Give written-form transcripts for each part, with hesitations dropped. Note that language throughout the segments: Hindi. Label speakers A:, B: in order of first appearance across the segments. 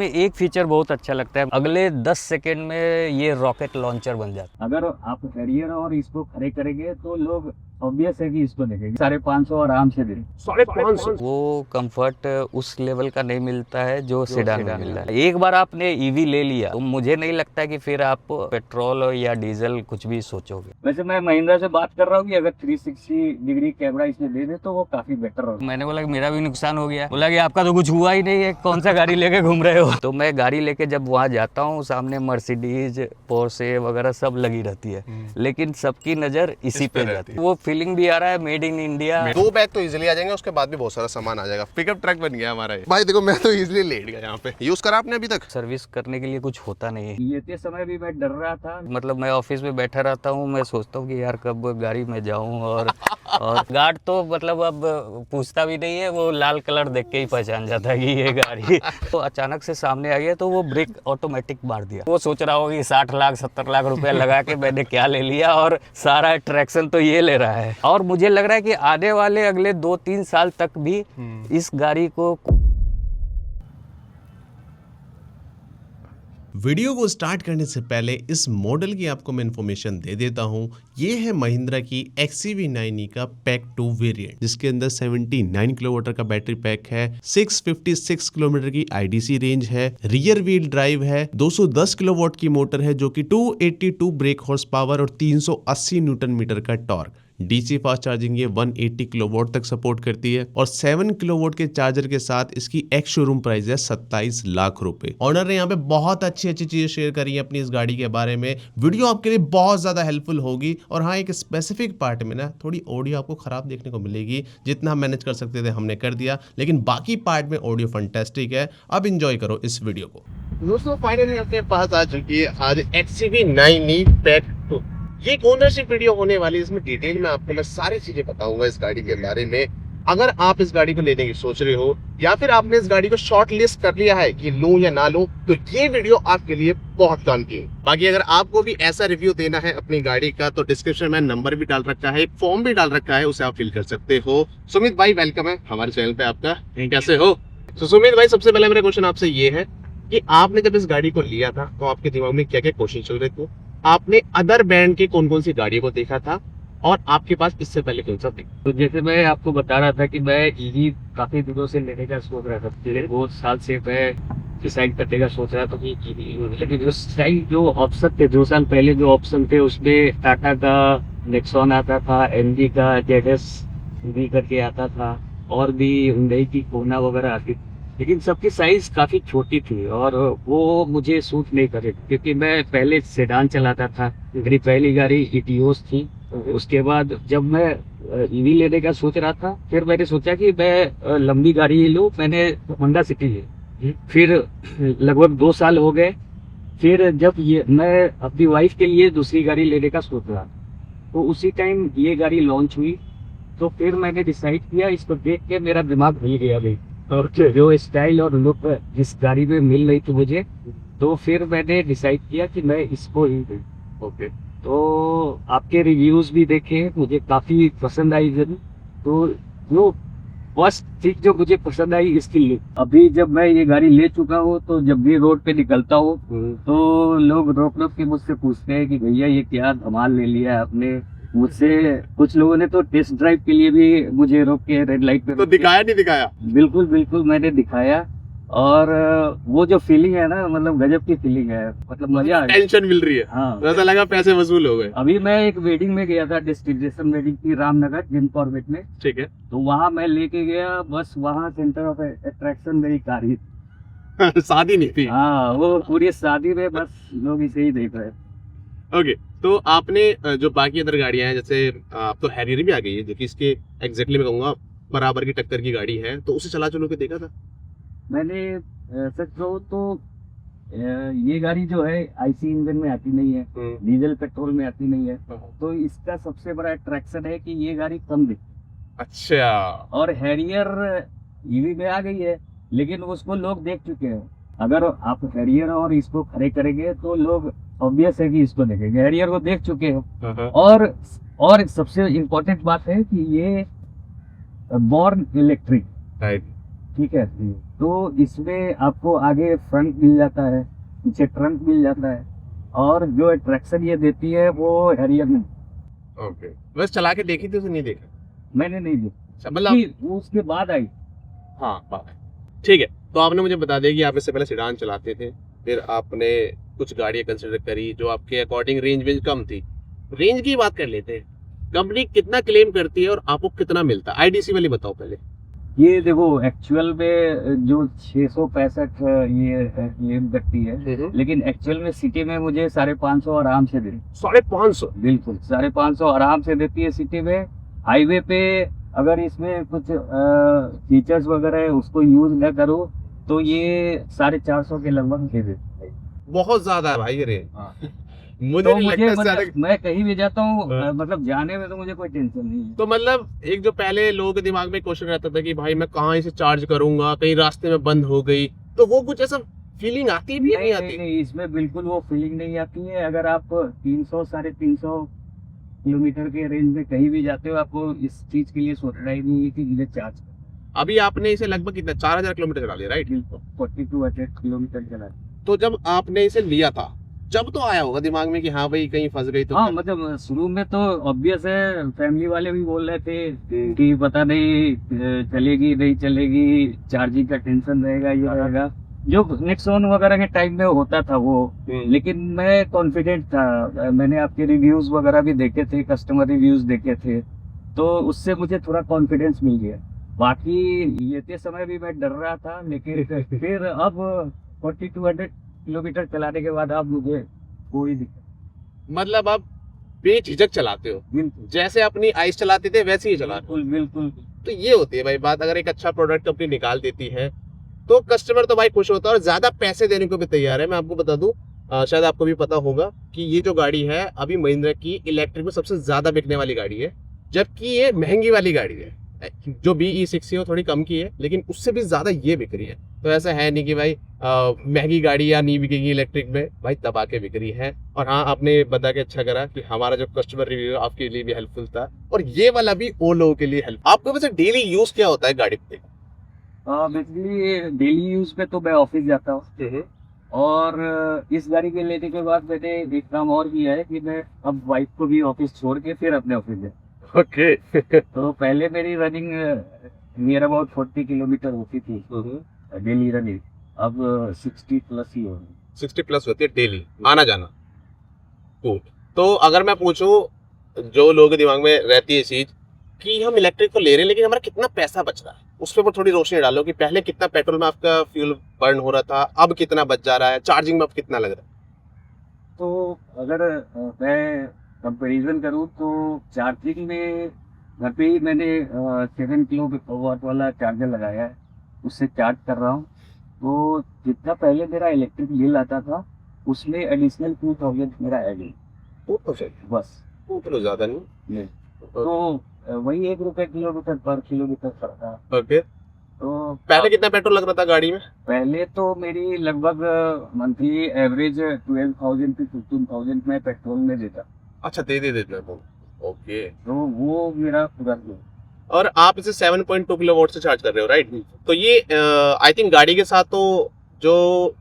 A: इसमें एक फीचर बहुत अच्छा लगता है, अगले 10 सेकंड में ये रॉकेट लॉन्चर बन जाता है। अगर आप हैरियर और इसको खड़े करेंगे तो लोग ऑब्वियस है कि इसको देखेंगे। 550 आराम से दे
B: 550
A: वो कंफर्ट उस लेवल का नहीं मिलता है जो सेडान में मिलता है। एक बार आपने ईवी ले लिया तो मुझे नहीं लगता कि फिर आप पेट्रोल या डीजल कुछ भी सोचोगे। वैसे मैं महिंद्रा से बात कर रहा हूँ कि अगर 360 डिग्री कैमरा इसमें दे दे तो वो काफी बेटर होगा। मैंने बोला कि मेरा भी नुकसान हो गया। बोला कि आपका तो कुछ हुआ ही नहीं है, कौन सा गाड़ी लेके घूम रहे हो। तो मैं गाड़ी लेके जब वहाँ जाता हूँ सामने मर्सिडीज पोर्शे वगैरह सब लगी रहती है, लेकिन सबकी नजर इसी पे जाती है। वो फीलिंग भी आ रहा है मेड इन इंडिया।
B: 2 बैग तो इजीली आ जाएंगे, उसके बाद भी बहुत सारा सामान आ जाएगा। पिकअप ट्रक बन गया हमारा ये। भाई देखो मैं तो इजीली लेट गया यहाँ पे। यूज करा आपने अभी तक?
A: सर्विस करने के लिए कुछ होता नहीं है। लेते समय भी मैं डर रहा था, मतलब मैं ऑफिस में बैठा रहता हूँ, मैं सोचता हूँ कि यार कब गाड़ी में जाऊँ और गार्ड तो मतलब अब पूछता भी नहीं है, वो लाल कलर देख के ही पहचान जाता है कि ये गाड़ी। तो अचानक से सामने आ गया तो वो ब्रेक ऑटोमेटिक मार दिया। वो सोच रहा होगा कि 60 लाख 70 लाख रुपए लगा के मैंने क्या ले लिया और सारा ट्रैक्शन तो ये ले रहा है। और मुझे लग रहा है कि आने वाले अगले 2-3 साल तक भी इस गाड़ी को।
C: वीडियो को स्टार्ट करने से पहले इस मॉडल की आपको मैं इन्फॉर्मेशन दे देता हूं। ये है महिंद्रा की XCV9e का पैक 2 वेरिएंट, जिसके अंदर 79 किलोवाट का बैटरी पैक है, 656 किलोमीटर की IDC रेंज है, रियर व्हील ड्राइव है, 210 किलोवाट की मोटर है जो कि 282 ब्रेक हॉर्स पावर और 380 न्यूटन मीटर का टॉर्क। DC फास्ट चार्जिंग ये 180 किलोवाट तक सपोर्ट करती है और 7 किलोवाट के चार्जर के साथ इसकी एक्स शोरूम प्राइस है 27 लाख रुपए। ऑनर ने यहाँ पे बहुत अच्छी चीजें शेयर करी है अपनी इस गाड़ी के बारे में। वीडियो आपके लिए बहुत ज्यादा हेल्पफुल होगी। और हाँ, एक स्पेसिफिक पार्ट में ना थोड़ी ऑडियो आपको खराब देखने को मिलेगी, जितना हम मैनेज कर सकते थे हमने कर दिया, लेकिन बाकी पार्ट में ऑडियो फंटेस्टिक है। अब इंजॉय करो इस वीडियो को।
B: दोस्तों फाइनली अपने पास आ चुकी है आज XCV9e पैक 2। ये एक ओनरशिप वीडियो होने वाली है, इसमें डिटेल में आपको मैं सारी चीजें बताऊंगा इस गाड़ी के बारे में। अगर आप इस गाड़ी को लेने की सोच रहे हो या फिर आपने इस गाड़ी को शॉर्ट लिस्ट कर लिया है कि लूं या ना लूं, तो ये वीडियो आपके लिए बहुत काम की है। बाकी अगर आपको भी ऐसा रिव्यू देना है अपनी गाड़ी का तो डिस्क्रिप्शन में नंबर भी डाल रखा है, एक फॉर्म भी डाल रखा है, उसे आप फिल कर सकते हो। सुमित भाई वेलकम है हमारे चैनल पे आपका। कैसे हो? तो सुमित भाई सबसे पहले मेरा क्वेश्चन आपसे ये है कि आपने जब इस गाड़ी को लिया था तो आपके दिमाग में क्या क्या क्वेश्चन चल रहे थे? आपने अदर ब्रांड की कौन कौन सी गाड़ियों को देखा था और आपके पास इससे पहले कौन सा था?
A: तो जैसे मैं आपको बता रहा था कि मैं ईवी काफी दिनों से लेने का सोच रहा था, पिछले बहुत साल से मैं डिसाइड करने का सोच रहा था कि लेकिन उस टाइम जो ऑप्शन थे 2 साल पहले जो ऑप्शन थे उसमें टाटा का नेक्सॉन आता था, MG का ZS भी करके आता था और भी हुंडई की कोना वगैरह आती थी, लेकिन सबकी साइज काफी छोटी थी और वो मुझे सूट नहीं करे, क्योंकि मैं पहले सेडान चलाता था। मेरी पहली गाड़ी इटियोस थी। उसके बाद जब मैं ईवी लेने का सोच रहा था, फिर मैंने सोचा कि मैं लंबी गाड़ी ही लूं। मैंने होंडा सिटी ली। फिर लगभग 2 साल हो गए। फिर जब ये मैं अपनी वाइफ के लिए दूसरी गाड़ी लेने का सोच रहा, तो उसी टाइम ये गाड़ी लॉन्च हुई। तो फिर मैंने डिसाइड किया, इसको देख के मेरा दिमाग हिल गया भाई, और जो स्टाइल और लुक जिस गाड़ी में मिल रही थी मुझे, तो फिर मैंने डिसाइड किया कि मैं इसको ही लूं। ओके, तो आपके रिव्यूज भी देखे, मुझे काफी पसंद आई। तो जो फर्स्ट चीज जो मुझे पसंद आई इसकी लुक। अभी जब मैं ये गाड़ी ले चुका हूँ तो जब भी रोड पे निकलता हूँ तो लोग रोक के मुझसे पूछते हैं कि भैया ये क्या धमाल ले लिया है आपने। मुझसे कुछ लोगों ने तो टेस्ट ड्राइव के लिए भी मुझे रोक के रेड लाइट पे
B: तो दिखाया नहीं दिखाया?
A: बिल्कुल बिल्कुल मैंने दिखाया। और वो जो फीलिंग है ना, मतलब गजब की फीलिंग है, मतलब मजा आ गया।
B: टेंशन मिल रही है।
A: हाँ,
B: ऐसा लगा पैसे वसूल हो गए।
A: अभी मैं एक वेडिंग में गया था, डेस्टिनेशन वेडिंग की रामनगर जिम कॉर्बेट में।
B: ठीक है।
A: तो वहाँ मैं लेके गया, बस वहाँ सेंटर ऑफ अट्रैक्शन मेरी कार ही
B: शादी नहीं थी।
A: हाँ, वो पूरी शादी में बस लोग इसे ही देख रहे हैं।
B: ओके, तो आपने जो बाकी अदर गाड़ियां हैं, जैसे अब तो हैरियर भी आ गई है जो कि इसके एग्जैक्टली मैं कहूँगा बराबर की टक्कर की गाड़ी है, तो उसे चला चलो के देखा था?
A: मैंने सच कहूँ तो ये गाड़ी जो है IC इंजन में आती नहीं है, डीजल पेट्रोल में आती नहीं है। तो इसका सबसे बड़ा अट्रैक्शन है कि ये गाड़ी कम दिखती।
B: अच्छा।
A: और हैरियर ईवी में आ गई है, लेकिन उसको लोग देख चुके हैं। अगर आप हैरियर और इसको खड़े करेंगे तो लोग ऑब्वियस है कि इसको देखेंगे, हैरियर को देख चुके हो। और सबसे इम्पोर्टेंट बात है कि ये बॉर्न इलेक्ट्रिक,
B: राइट,
A: ठीक है। तो इसमें आपको आगे फ्रंट मिल जाता है, पीछे ट्रंक मिल जाता है, और जो अट्रैक्शन ये देती है वो हैरियर में
B: ओके, बस चला के देखी थी उसे, नहीं देखा?
A: मैंने नहीं दी,
B: अच्छा, मतलब
A: कि वो उसके बाद आई।
B: हाँ बात है। ठीक है, तो आपने मुझे बता दिया कि आप इससे पहले सेडान चलाते थे, फिर आपने कुछ गाड़ियाँ कंसिडर करी जो आपके अकॉर्डिंग रेंज में कम थी। रेंज की बात कर लेते हैं, कंपनी कितना क्लेम करती है और आपको कितना मिलता है? आईडीसी वाली बताओ पहले।
A: ये देखो एक्चुअल में जो 665 ये क्लेम करती है, लेकिन एक्चुअल में सिटी में मुझे 550 आराम से दे,
B: 550?
A: बिल्कुल 550 आराम से देती है सिटी में। हाईवे पे अगर इसमें कुछ फीचर्स वगैरह है उसको यूज न करो तो ये 450 के लगभग दे देती
B: बहुत ज्यादा है भाई ये रेंज।
A: है।
B: मुझे
A: तो
B: नहीं
A: मुझे
B: लगता इससे ज्यादा।
A: मतलब मैं कहीं भी जाता हूँ
B: हाँ।
A: मतलब जाने में तो मुझे कोई टेंशन नहीं है।
B: तो मतलब एक जो पहले लोगों के दिमाग में क्वेश्चन रहता था कि भाई मैं कहाँ इसे चार्ज करूंगा, कहीं रास्ते में बंद हो गई, तो वो कुछ ऐसा फीलिंग आती भी नहीं आती?
A: नहीं, इसमें बिल्कुल वो फीलिंग नहीं आती है। अगर आप 300 350 किलोमीटर के रेंज में कहीं भी जाते हो आपको इस चीज के लिए सोचना ही नहीं है कि मुझे चार्ज
B: अभी आपने इसे लगभग कितना 4000 किलोमीटर चला लिया, राइट?
A: 4200 किलोमीटर चला।
B: तो जब आपने इसे लिया था, जब तो आया होगा दिमाग में कि हाँ भाई कहीं फंस गई तो
A: हाँ मतलब शुरू में तो ऑब्वियस है, फैमिली वाले भी बोल रहे थे कि पता नहीं चलेगी नहीं चलेगी, चार्जिंग का टेंशन रहेगा, ये रहेगा, जो नेक्सॉन वगैरह के टाइम में होता था वो। लेकिन मैं कॉन्फिडेंट था, मैंने आपके रिव्यूज वगैरह भी देखे थे, कस्टमर रिव्यूज देखे थे, तो उससे मुझे थोड़ा कॉन्फिडेंस मिल गया। बाकी लेते समय भी मैं डर रहा था, लेकिन फिर अब 4200 किलोमीटर चलाने के बाद अब मुझे कोई दिक्कत
B: मतलब आप बेझिझक चलाते हो,
A: बिल्कुल
B: जैसे अपनी आइस चलाते थे वैसे ही चलाते हो।
A: बिल्कुल बिल्कुल।
B: तो ये होती है भाई बात, अगर एक अच्छा प्रोडक्ट कंपनी निकाल देती है तो कस्टमर तो भाई खुश होता है और ज्यादा पैसे देने को भी तैयार है। मैं आपको बता दूं, शायद आपको भी पता होगा कि ये जो गाड़ी है अभी महिंद्रा की इलेक्ट्रिक में सबसे ज्यादा बिकने वाली गाड़ी है, जबकि ये महंगी वाली गाड़ी है। जो BE60 है वो थोड़ी कम की है, लेकिन उससे भी ज्यादा ये बिक रही है। तो ऐसा है नहीं कि भाई महंगी गाड़ी या नहीं बिकेगी इलेक्ट्रिक में, भाई दबा के बिक रही है। और हाँ, आपने बता के अच्छा करा कि हमारा जो कस्टमर रिव्यू आपके लिए भी हेल्पफुल था, और ये वाला भी वो लोगों के लिए हेल्प। आपको वैसे डेली यूज क्या होता है गाड़ी पे?
A: बेसिकली डेली यूज पे तो मैं ऑफिस जाता हूँ, और इस गाड़ी के लेने के बाद मैंने एक काम और किया है कि मैं अब वाइफ को भी ऑफिस छोड़ के फिर अपने ऑफिस जाता हूँ।
B: ओके।
A: तो पहले मेरी रनिंग नियर अबाउट 40 किलोमीटर होती थी डेली रनिंग, अब 60 प्लस ही हो रही है।
B: 60 प्लस होती है डेली आना जाना। Cool। तो अगर मैं पूछूं, जो लोगों के दिमाग में रहती है चीज कि हम इलेक्ट्रिक तो ले रहे हैं लेकिन हमारा कितना पैसा बच रहा है, उस पर थोड़ी रोशनी डालो कि पहले कितना पेट्रोल में आपका फ्यूल बर्न हो रहा था, अब कितना बच जा रहा है, चार्जिंग में अब कितना लग रहा है?
A: तो अगर मैं कंपैरिजन करूँ तो चार्जिंग में घर पे ही मैंने 7 किलो वाट वाला चार्जर लगाया है, उससे चार्ज कर रहा हूँ। तो जितना पहले मेरा इलेक्ट्रिक बिल आता था उसमें एडिशनल 2000 मेरा ऐड है बस।
B: वो तो ज्यादा नहीं।
A: ये तो वही 1 रुपए किलोमीटर पर किलोमीटर पड़ता है।
B: ओके।
A: तो
B: पहले कितना पेट्रोल लग रहा था गाड़ी में?
A: पहले तो मेरी लगभग मंथली एवरेज 12,000 to 15,000 में पेट्रोल में देता।
B: अच्छा, दे देते हैं। ओके।
A: तो वो मेरा पूरा था।
B: और आप इसे 7.2 किलोवाट से चार्ज कर रहे हो, राइट? तो ये आई थिंक गाड़ी के साथ तो जो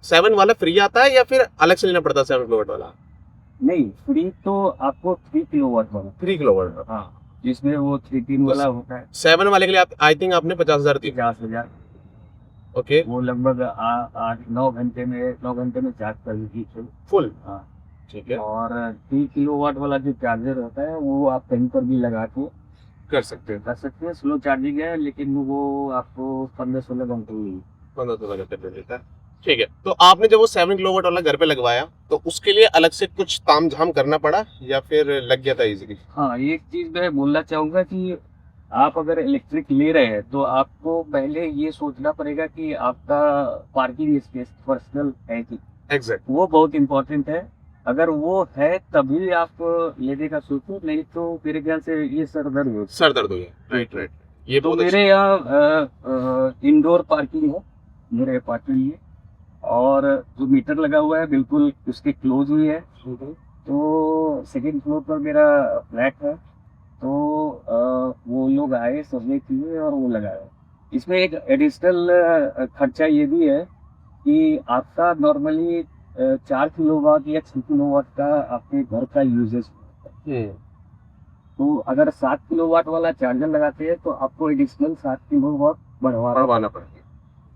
B: 7 वाला फ्री आता है या फिर अलग से लेना पड़ता है 7 किलोवाट वाला?
A: नहीं, फ्री तो आपको 3 किलोवाट वाला,
B: 3 किलोवाट।
A: हाँ, जिसमें वो 3 वाला होता है
B: 7 वाले के लिए आप आई थिंक आपने 50,000 दी।
A: 50,000।
B: ओके।
A: वो लगभग 8-9 घंटे में चार्ज कर लीजिए
B: फुल।
A: हाँ।
B: ठीक है,
A: और 3 किलोवाट वाला जो चार्जर होता है वो आप कहीं पर भी लगा के
B: कर सकते हैं।
A: कर सकते हैं। स्लो चार्जिंग है लेकिन वो आपको 15-16 घंटे में
B: 15-16 घंटे दे देता है। ठीक है, तो आपने जब वो 7 किलोवाट वाला घर पे लगवाया तो उसके लिए अलग से कुछ तामझाम करना पड़ा या फिर लग गया था इजीली?
A: हाँ, एक चीज मैं बोलना चाहूंगा कि आप अगर इलेक्ट्रिक ले रहे हैं तो आपको पहले ये सोचना पड़ेगा कि आपका पार्किंग स्पेस पर्सनल है कि
B: एग्जैक्ट।
A: वो बहुत इंपॉर्टेंट है। अगर वो है तभी आप लेने का सोचो, नहीं तो मेरे ख्याल से ये सर दर्द हो।
B: सर दर्द हो गया। Right right. ये
A: तो
B: बहुत
A: मेरे यहाँ इंडोर पार्किंग है मेरे अपार्टमेंट में, और जो मीटर लगा हुआ है बिल्कुल उसके क्लोज हुई है। तो सेकंड फ्लोर पर मेरा फ्लैट है, तो वो लोग आए, सर्वे किए और वो लगाए। इसमें एक एडिशनल खर्चा ये भी है कि आपका नॉर्मली 4 किलोवाट या 6 किलोवाट का आपके घर का यूजेस, तो अगर 7 किलोवाट वाला चार्जर लगाते हैं तो आपको एडिशनल 7 किलोवाट
B: बढ़वाना पड़ेगा।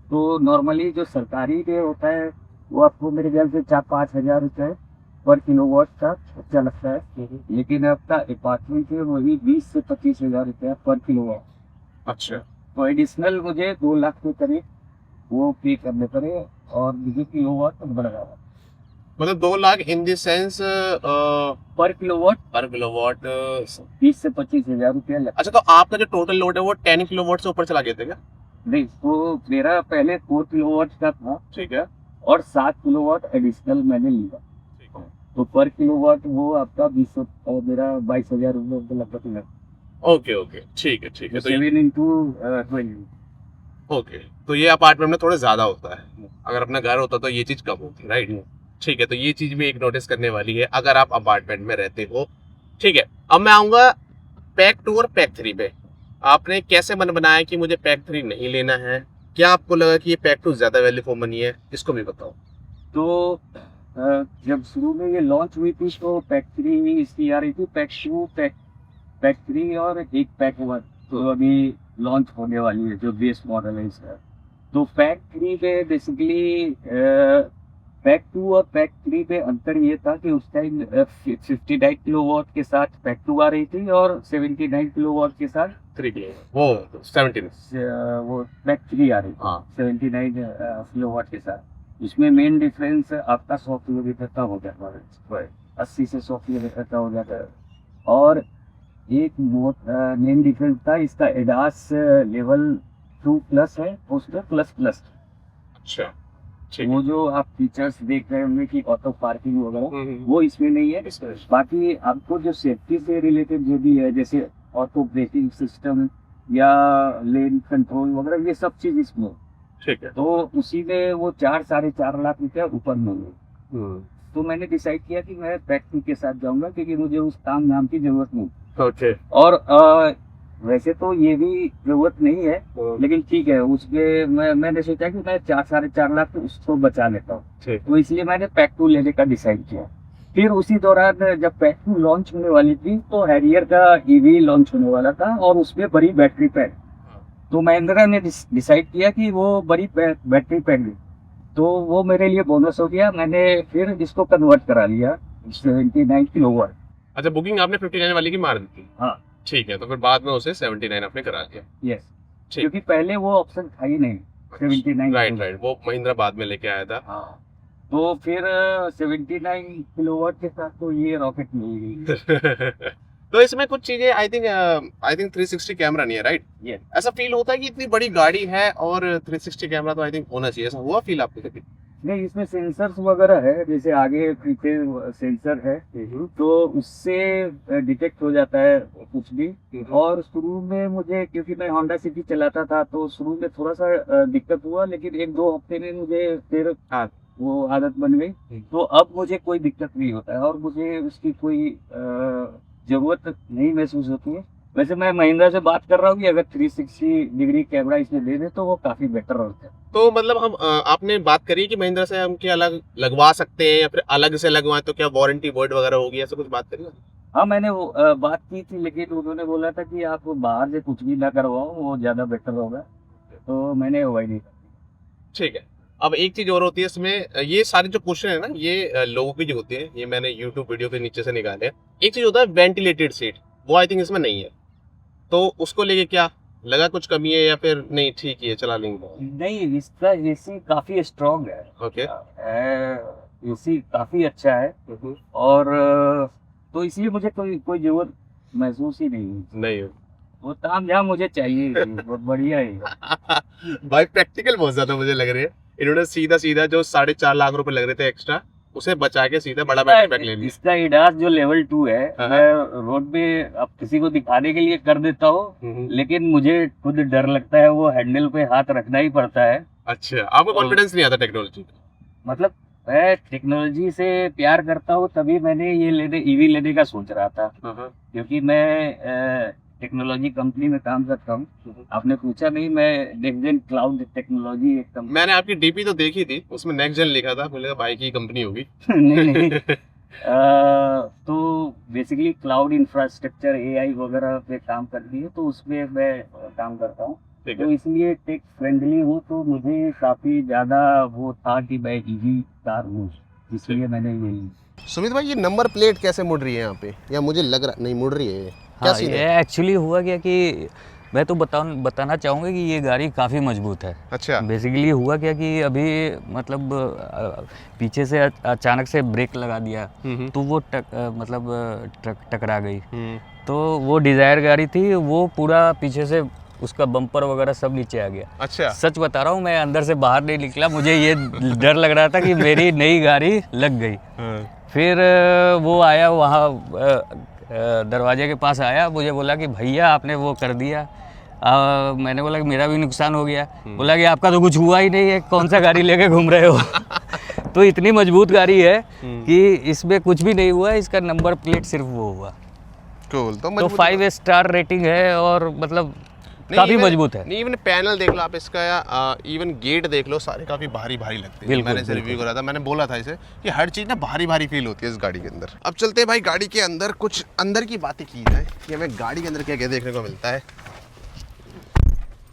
A: तो नॉर्मली जो सरकारी पे होता है वो आपको मेरे ख्याल से 4-5 हजार रुपये पर किलोवाट का खर्चा लगता है, लेकिन आपका अपार्टमेंट है वही 20 से 25 हजार रुपया पर किलोवाट।
B: अच्छा,
A: तो एडिशनल मुझे 2 लाख के करीब वो पे करने पड़े और मुझे किलोवाट बढ़ रहा है
B: मतलब 2 लाख इन द सेंस
A: पर
B: किलोवाट।
A: 20 से 25 हजार रुपया लगता
B: अच्छा, तो आपका जो टोटल लोड है वो 10 किलोवाट से ऊपर चला गया था क्या?
A: है। नहीं, तो मेरा पहले 4 किलोवाट का था
B: ठीक है,
A: और 7 किलोवाट एडिशनल मैंने लिया,
B: ठीक है।
A: तो पर किलोवाट वो आपका 20 और मेरा 22,000 रुपये लगभग लगा।
B: ओके ओके, ठीक है ठीक है। तो
A: 7 into 20।
B: ओके, तो ये अपार्टमेंट में थोड़ा ज्यादा होता है, अगर अपना घर होता तो ये चीज कम होती, राइट? ठीक है, तो ये चीज भी एक नोटिस करने वाली है अगर आप अपार्टमेंट में रहते हो। ठीक है, अब मैं आऊंगा पैक 2 और पैक 3 पे। आपने कैसे मन बनाया कि मुझे पैक 3 नहीं लेना है? क्या आपको लगा कि ये पैक 2 ज्यादा वैल्यू फॉर मनी है? इसको भी बताओ।
A: तो जब शुरू में ये लॉन्च हुई थी तो पैक 3 इसकी आ रही थी, पैक 2, पैक 3 और एक पैक 1 तो अभी लॉन्च होने वाली है जो बेस मॉडल है इसका। तो पैक 3 पे बेसिकली पैक 2 और पैक 3 पे अंतर ये था कि उस टाइम 59 किलोवाट के साथ पैक 2 आ रही थी और 79 किलोवाट के साथ
B: 3 वो 17
A: वो पैक 3 आ रही थी,
B: हाँ
A: 79 किलोवाट के साथ। इसमें मेन डिफरेंस आपका 100 किलोमीटर का हो जाता है, 80 से 100 किलोमीटर का हो जाता है। और एक मेन डिफरेंस था इसका एडास लेवल 2 प्लस है, उसमें प्लस।
B: अच्छा, ठीक
A: वो जो आप फीचर्स देख रहे होंगे कि ऑटो पार्किंग वगैरह
B: है।
A: वो इसमें नहीं है। बाकी आपको जो सेफ्टी से रिलेटेड जो भी है जैसे ऑटो ब्रेकिंग सिस्टम या लेन कंट्रोल वगैरह ये सब चीज इसमें,
B: ठीक है।
A: तो उसी में वो 4-4.5 लाख रुपया ऊपर मिले। तो मैंने डिसाइड किया कि मैं पैक 2 के साथ जाऊंगा क्योंकि मुझे उस काम नाम की जरूरत नहीं।
B: ओके,
A: और वैसे तो ये भी जरूरत नहीं है, लेकिन ठीक है उसके मैंने सोचा कि मैं 4-4.5 लाख उसको बचा लेता हूँ,
B: ठीक।
A: तो इसलिए मैंने पैक 2 लेने का डिसाइड किया। फिर उसी दौरान जब पैक 2 लॉन्च होने वाली थी तो हैरियर का ईवी लॉन्च होने वाला था और उसमें बड़ी बैटरी पैक, तो महिंद्रा ने डिसाइड किया कि वो बड़ी बैटरी पैक ली, तो वो मेरे लिए बोनस हो गया। मैंने फिर इसको कन्वर्ट करा लिया 79 किलोवाट।
B: अच्छा, बुकिंग आपने 59 वाली की मार दी थी?
A: हाँ,
B: ठीक है, तो फिर बाद में उसे 79 आपने करा दिया।
A: यस,
B: ठीक।
A: क्योंकि पहले वो ऑप्शन था ही नहीं 79।
B: राइट, वो महिंद्रा बाद में लेके आया था।
A: हाँ, तो फिर 79 किलोवाट के साथ तो ये रॉकेट मिल गई।
B: तो इसमें कुछ चीजें आई थिंक 360 कैमरा नहीं है, राइट?
A: Yes.
B: ऐसा फील होता है कि इतनी बड़ी गाड़ी है और 360 कैमरा तो आई थिंक होना चाहिए। ऐसा हुआ फील आपको कभी?
A: नहीं, इसमें सेंसर्स वगैरह है, जैसे आगे पीछे सेंसर है तो उससे डिटेक्ट हो जाता है कुछ भी। और शुरू में मुझे, क्योंकि मैं होंडा सिटी चलाता था तो शुरू में थोड़ा सा दिक्कत हुआ, लेकिन 1-2 हफ्ते में मुझे फिर वो आदत बन गई, तो अब मुझे कोई दिक्कत नहीं होता है और मुझे उसकी कोई जरूरत नहीं महसूस होती है। वैसे मैं महिंद्रा से बात कर रहा हूँ कि अगर 360 डिग्री कैमरा इसमें दे दे तो वो काफी बेटर होता है।
B: तो मतलब हम आपने बात करी कि महिंद्रा से हम क्या अलग लगवा सकते हैं या फिर अलग से लगवाएं तो क्या वारंटी वॉइड वगैरह होगी, ऐसा कुछ बात करी?
A: हाँ, मैंने वो बात की थी, लेकिन उन्होंने बोला था कि आप बाहर से कुछ भी ना करवाओ, वो ज्यादा बेटर होगा, तो मैंने अवॉइड नहीं किया।
B: ठीक है। अब एक चीज और होती है इसमें, ये सारे जो क्वेश्चन है ना ये लोगों की जो होती है, ये मैंने यूट्यूब वीडियो के नीचे से निकाले हैं। एक चीज होता है वेंटिलेटेड सीट, वो आई थिंक इसमें नहीं है, तो उसको लेके क्या लगा, कुछ कमी है या फिर नहीं ठीक ही है, चला लेंगे?
A: नहीं, इसका एसी काफी स्ट्रॉन्ग है।
B: ओके,
A: एसी काफी अच्छा है और तो इसलिए मुझे कोई जरूरत महसूस ही नहीं हुई।
B: नहीं
A: वो तामझाम मुझे चाहिए ही नहीं, बहुत बढ़िया है।
B: भाई प्रैक्टिकल बहुत ज्यादा मुझे लग रही है। इन्होंने सीधा जो 4.5 लाख रुपए लग रहे थे एक्स्ट्रा, उसे बचा के सीधा बड़ा बैटरी पैक ले लिया।
A: इसका एडास जो लेवल 2 है,
B: हाँ।
A: मैं रोड पे अब किसी को दिखाने के लिए कर देता हूँ, लेकिन मुझे खुद डर लगता है, वो हैंडल पे हाथ रखना ही पड़ता है।
B: अच्छा, आपको कॉन्फिडेंस नहीं आता टेक्नोलॉजी?
A: मतलब मैं टेक्नोलॉजी से प्यार करता हूँ, तभी मैंने ये ईवी लेने का सोच रहा था, क्योंकि मैं टेक्नोलॉजी कंपनी में काम करता हूँ। आपने पूछा नहीं, मैं नेक्स्ट क्लाउड टेक्नोलॉजी एक कंपनी
B: मैंने आपकी डीपी तो देखी थी, उसमें नेक्स्ट जेन लिखा था, मुझे लगा भाई की कंपनी होगी।
A: नहीं तो बेसिकली क्लाउड इंफ्रास्ट्रक्चर एआई वगैरह पे काम करती है, तो उसमें मैं काम करता हूँ।
B: ठीक
A: तो
B: है।
A: इसलिए टेक फ्रेंडली हूँ, तो मुझे काफ़ी ज़्यादा वो था कि मैं ईवी कार लूँ, इसलिए मैंने ये ली।
B: सुमित भाई, ये नंबर प्लेट कैसे मुड़ रही है यहाँ पे, या मुझे लग रहा नहीं मुड़ रही है ये? क्या
D: हाँ,
B: सीन
D: ये
B: है?
D: एक्चुअली हुआ क्या कि मैं तो बताना चाहूँगा कि ये गाड़ी काफ़ी मजबूत है।
B: अच्छा।
D: बेसिकली हुआ क्या कि अभी मतलब पीछे से अचानक से ब्रेक लगा दिया, तो वो टकरा गई। तो वो डिज़ायर गाड़ी थी, वो पूरा पीछे से उसका बम्पर वगैरह सब नीचे आ गया।
B: अच्छा।
D: सच बता रहा हूँ, मैं अंदर से बाहर नहीं निकला, मुझे ये डर लग रहा था कि मेरी नई गाड़ी लग गई। फिर वो आया वहाँ दरवाजे के पास आया, मुझे बोला कि भैया आपने वो कर दिया। मैंने बोला कि मेरा भी नुकसान हो गया। बोला कि आपका तो कुछ हुआ ही नहीं है, कौन सा गाड़ी लेके घूम रहे हो। तो इतनी मजबूत गाड़ी है कि इसमें कुछ भी नहीं हुआ, इसका नंबर प्लेट सिर्फ वो हुआ।
B: कूल।
D: तो 5 स्टार रेटिंग है और मतलब काफी मजबूत है।
B: नहीं, इवन पैनल देख लो आप इसका, या इवन गेट देख लो, सारे काफी भारी भारी लगते हैं।
D: बिल्कुल,
B: मैंने इसे रिव्यू करा था, मैंने बोला था इसे कि हर चीज ना भारी भारी फील होती है इस गाड़ी के अंदर। अब चलते हैं भाई गाड़ी के अंदर, कुछ अंदर की बातें की जाए कि हमें गाड़ी के अंदर क्या क्या देखने को मिलता है।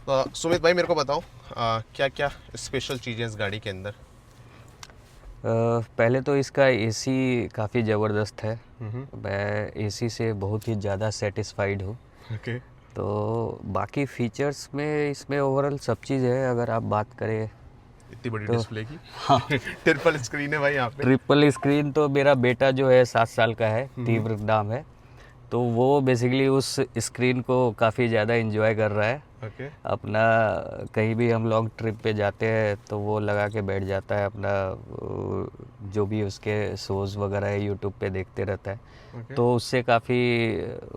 B: तो सुमित भाई मेरे को बताओ क्या क्या स्पेशल चीज़ें इस गाड़ी के अंदर?
D: पहले तो इसका एसी काफ़ी ज़बरदस्त है। मैं एसी से बहुत ही ज़्यादा सेटिस्फाइड हूँ।
B: ओके।
D: तो बाकी फीचर्स में इसमें ओवरऑल सब चीज़ है। अगर आप बात करें
B: इतनी बड़ी
D: तो
B: डिस्प्ले की। ट्रिपल स्क्रीन है भाई यहाँ पे।
D: ट्रिपल स्क्रीन, तो मेरा बेटा जो है 7 साल का है, तीव्र नाम है, तो वो बेसिकली उस स्क्रीन को काफ़ी ज़्यादा एंजॉय कर रहा है।
B: ओके।
D: अपना कहीं भी हम लॉन्ग ट्रिप पे जाते हैं तो वो लगा के बैठ जाता है, अपना जो भी उसके शोज़ वगैरह है यूट्यूब पे देखते रहता है। तो उससे काफ़ी